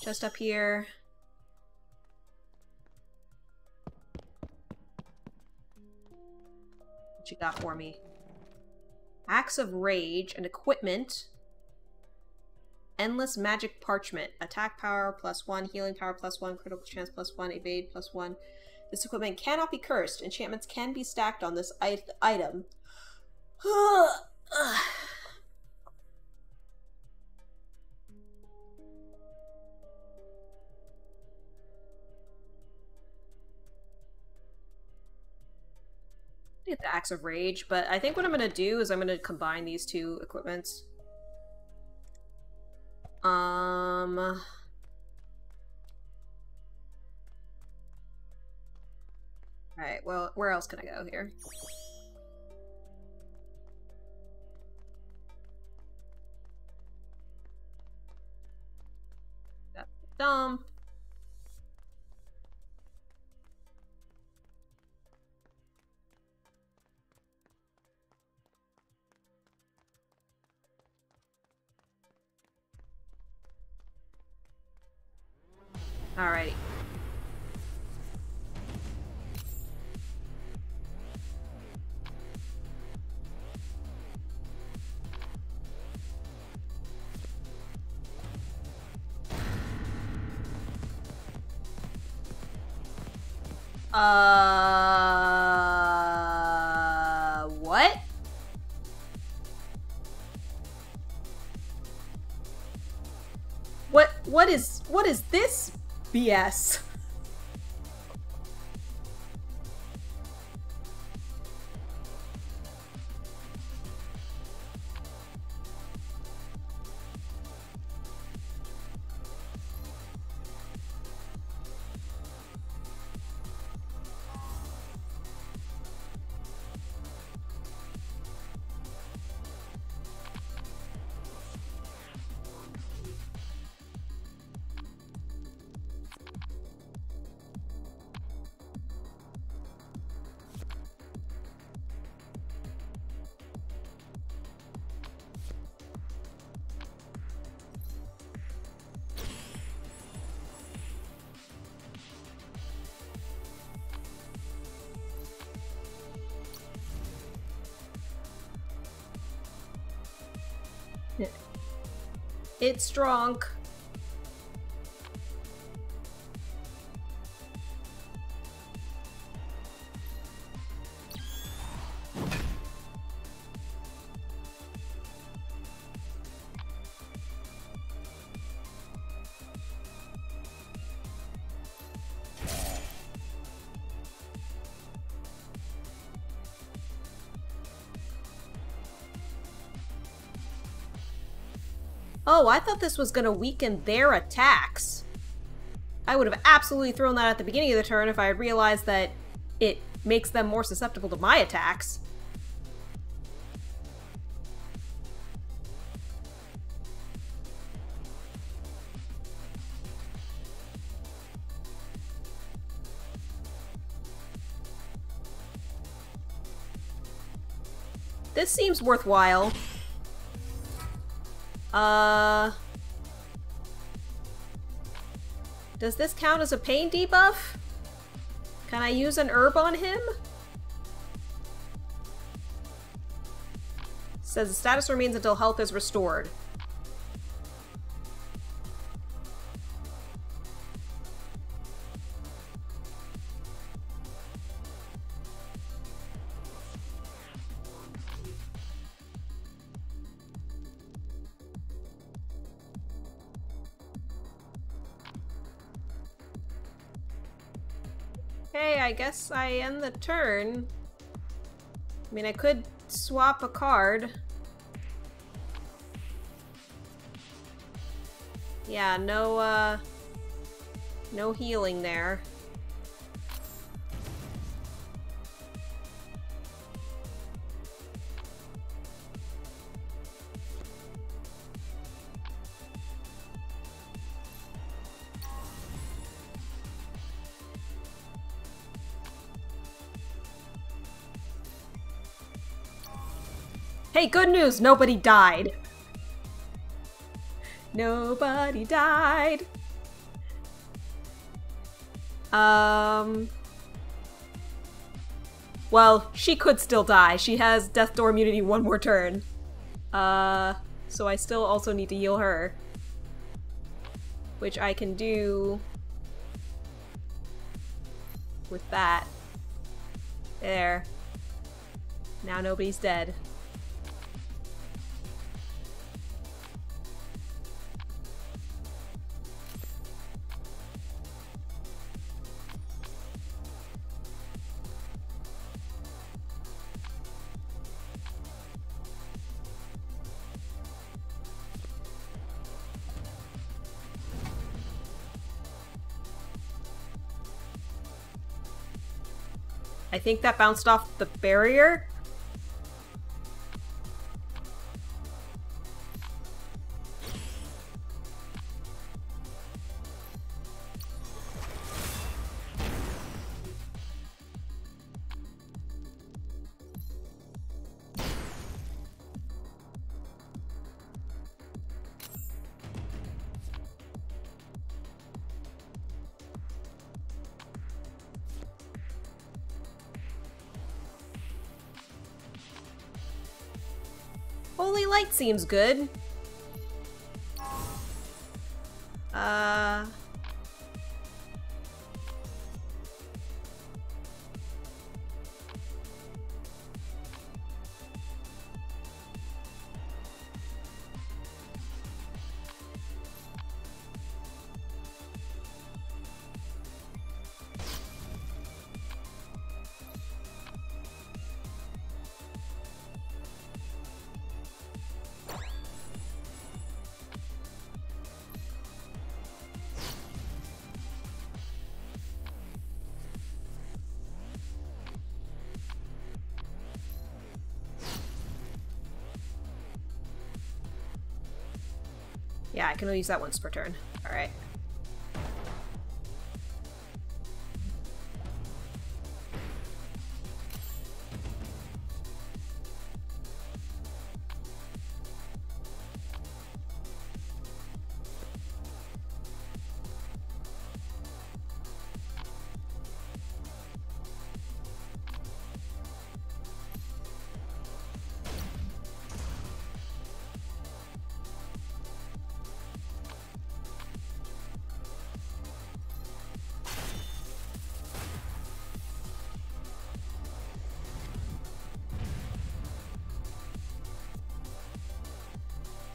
Just up here. What you got for me? Axe of Rage and equipment. Endless Magic Parchment. Attack power +1, healing power +1, critical chance +1, evade +1. This equipment cannot be cursed. Enchantments can be stacked on this item. Get the Axe of Rage, but I think what I'm gonna do is I'm gonna combine these two equipments. Alright, well, where else can I go here? That's dumb. Alrighty. What? What is this BS? It's drunk. Oh, I thought this was gonna weaken their attacks. I would have absolutely thrown that at the beginning of the turn if I had realized that it makes them more susceptible to my attacks. This seems worthwhile. Does this count as a pain debuff? Can I use an herb on him? Says the status remains until health is restored. Okay, I guess I end the turn. I mean, I could swap a card. Yeah, no healing there. Hey, good news! Nobody died! Nobody died! Well, she could still die. She has Death Door immunity one more turn. So I still also need to heal her. Which I can do... with that. There. Now nobody's dead. I think that bounced off the barrier. Holy Light seems good. Yeah, I can only use that once per turn. Alright.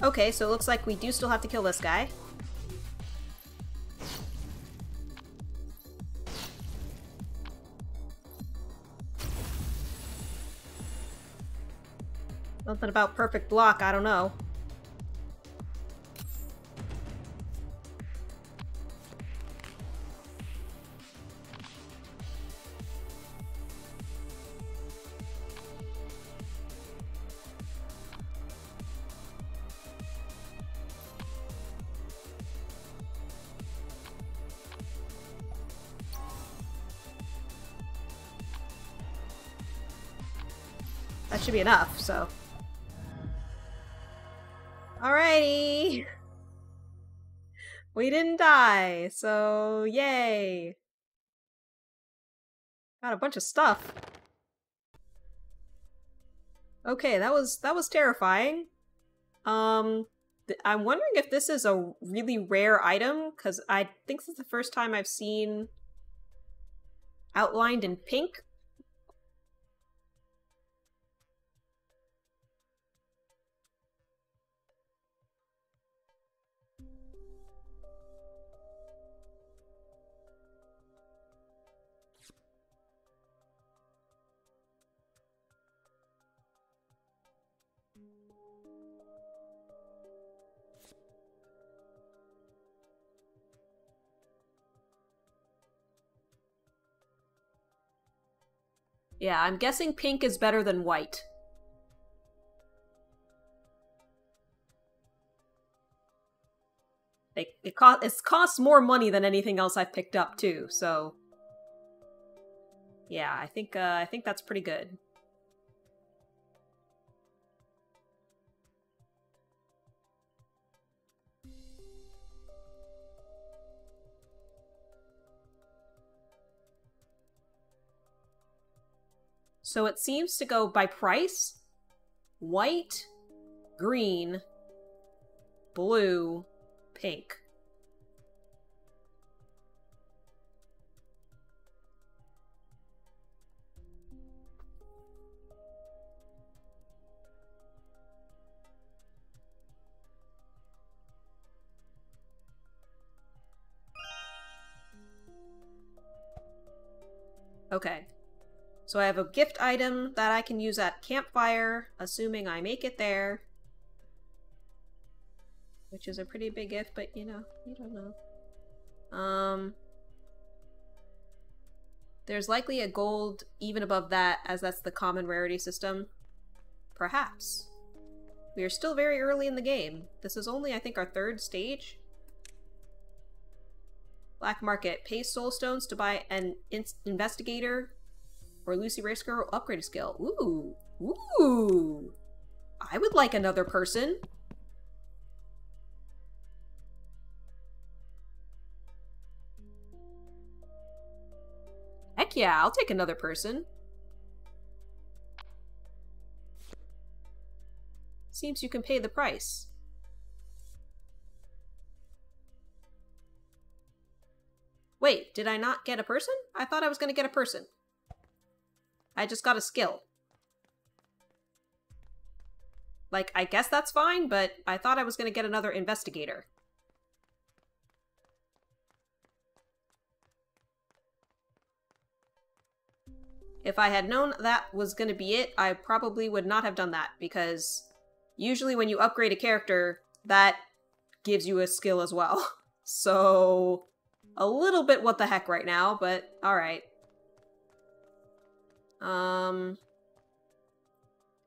Okay, so it looks like we do still have to kill this guy. Something about perfect block, I don't know. That should be enough, so. Alrighty! We didn't die, so yay! Got a bunch of stuff. Okay, that was terrifying. I'm wondering if this is a really rare item, because I think this is the first time I've seen outlined in pink. Yeah, I'm guessing pink is better than white. It costs more money than anything else I've picked up too, so yeah, I think that's pretty good. So it seems to go by price: white, green, blue, pink. Okay. So I have a gift item that I can use at campfire, assuming I make it there. Which is a pretty big gift, but you know, you don't know. There's likely a gold even above that, as that's the common rarity system. Perhaps. We are still very early in the game. This is only, I think, our 3rd stage. Black market. Pay soul stones to buy an investigator or Lucy Race Girl upgrade skill. Ooh. Ooh. I would like another person. Heck yeah, I'll take another person. Seems you can pay the price. Wait, did I not get a person? I thought I was gonna get a person. I just got a skill. Like, I guess that's fine, but I thought I was gonna get another investigator. If I had known that was gonna be it, I probably would not have done that, because usually when you upgrade a character, that gives you a skill as well. So, a little bit what the heck right now, but alright.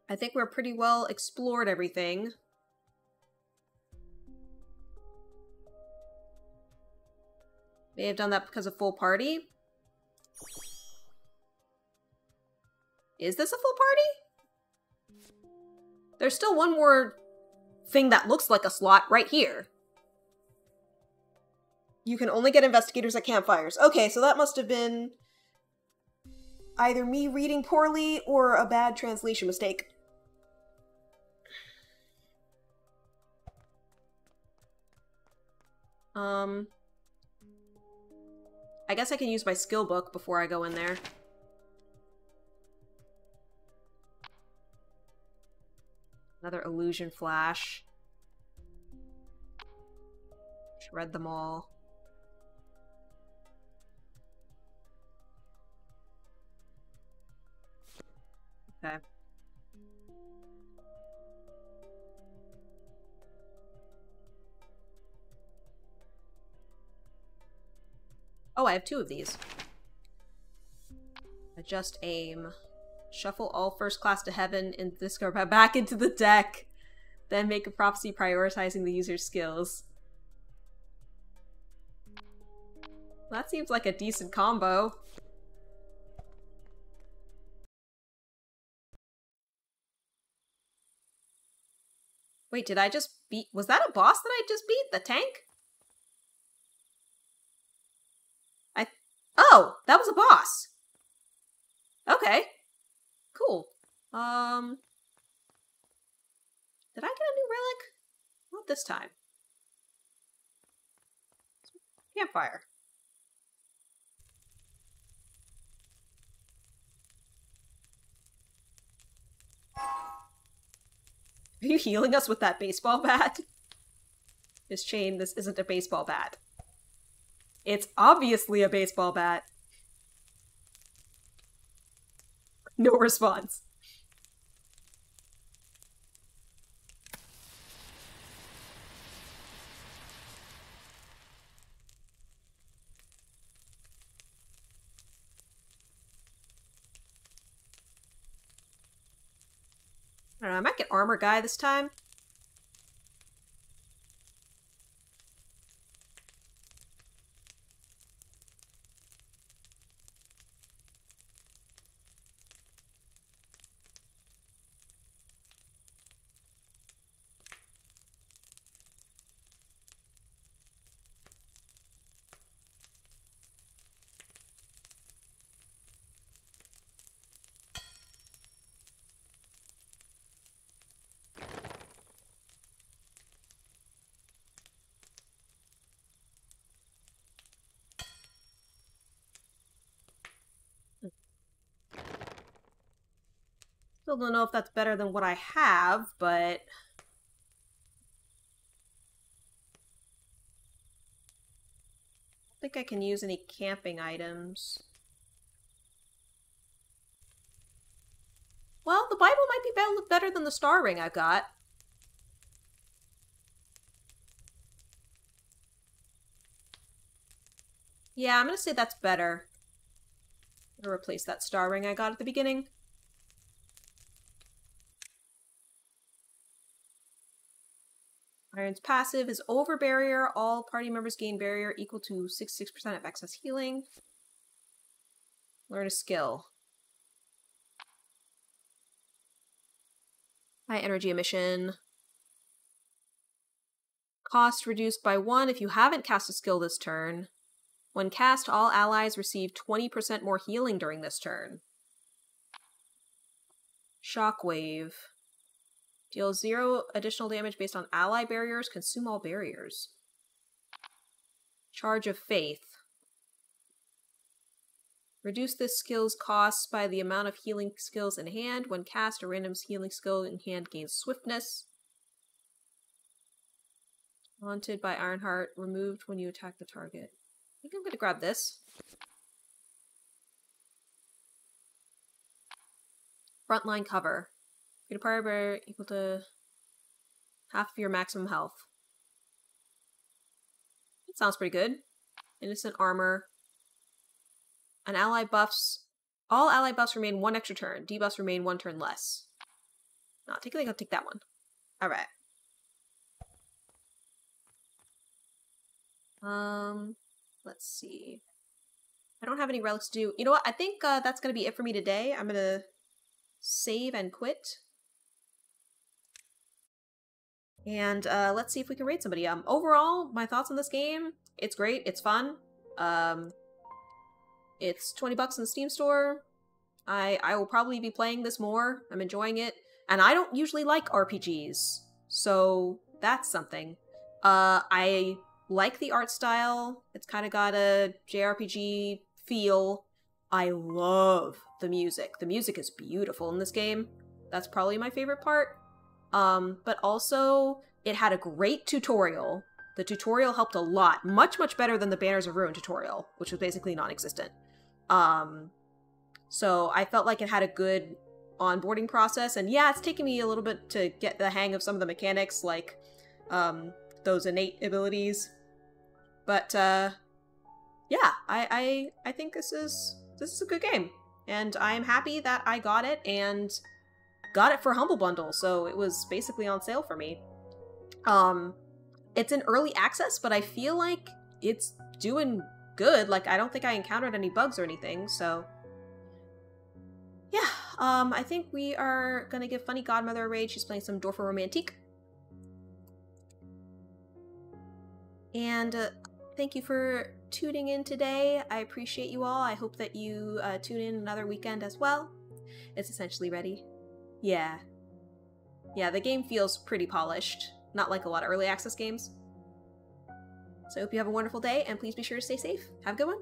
I think we're pretty well explored everything. May have done that because of full party. Is this a full party? There's still one more thing that looks like a slot right here. You can only get investigators at campfires. Okay, so that must have been either me reading poorly or a bad translation mistake. I guess I can use my skill book before I go in there. Another illusion flash. Shred them all. Okay. Oh, I have 2 of these. Adjust aim. Shuffle all first class to heaven and discard back into the deck. Then make a prophecy prioritizing the user's skills. That seems like a decent combo. Wait, did I just beat— was that a boss that I just beat? The tank? Oh! That was a boss! Okay. Cool. Did I get a new relic? Not this time. Campfire. Are you healing us with that baseball bat? Miss Chain, this isn't a baseball bat. It's obviously a baseball bat. No response. I don't know, I might get Armor Guy this time. Still don't know if that's better than what I have, but... I don't think I can use any camping items. Well, the Bible might be better than the star ring I've got. Yeah, I'm gonna say that's better. I'm gonna replace that star ring I got at the beginning. Iron's passive is over barrier. All party members gain barrier equal to 66% of excess healing. Learn a skill. High energy emission. Cost reduced by 1 if you haven't cast a skill this turn. When cast, all allies receive 20% more healing during this turn. Shockwave. Deals 0 additional damage based on ally barriers. Consume all barriers. Charge of Faith. Reduce this skill's costs by the amount of healing skills in hand. When cast, a random healing skill in hand gains swiftness. Haunted by Ironheart. Removed when you attack the target. I think I'm going to grab this. Frontline cover. Get a party barrier equal to half of your maximum health. That sounds pretty good. Innocent armor. An ally buffs. All ally buffs remain 1 extra turn. Debuffs remain 1 turn less. No, I think I'll take that one. Alright. Let's see. I don't have any relics to do. You know what? I think that's going to be it for me today. I'm going to save and quit. And let's see if we can raid somebody. Overall, my thoughts on this game, it's great. It's fun. It's $20 in the Steam store. I will probably be playing this more. I'm enjoying it. And I don't usually like RPGs. So that's something. I like the art style. It's kind of got a JRPG feel. I love the music. The music is beautiful in this game. That's probably my favorite part. But also, it had a great tutorial. The tutorial helped a lot. Much, much better than the Banners of Ruin tutorial, which was basically non-existent. So I felt like it had a good onboarding process. And yeah, it's taken me a little bit to get the hang of some of the mechanics, like, those innate abilities. But, yeah, I think this is a good game. And I'm happy that I got it, and got it for Humble Bundle, so it was basically on sale for me. It's in early access, but I feel like it's doing good. Like, I don't think I encountered any bugs or anything, so... yeah, I think we are gonna give Funny Godmother a raid. She's playing some Dorfer Romantique. And, thank you for tuning in today. I appreciate you all. I hope that you tune in another weekend as well. It's essentially ready. Yeah. Yeah, the game feels pretty polished. Not like a lot of early access games. So I hope you have a wonderful day, and please be sure to stay safe. Have a good one.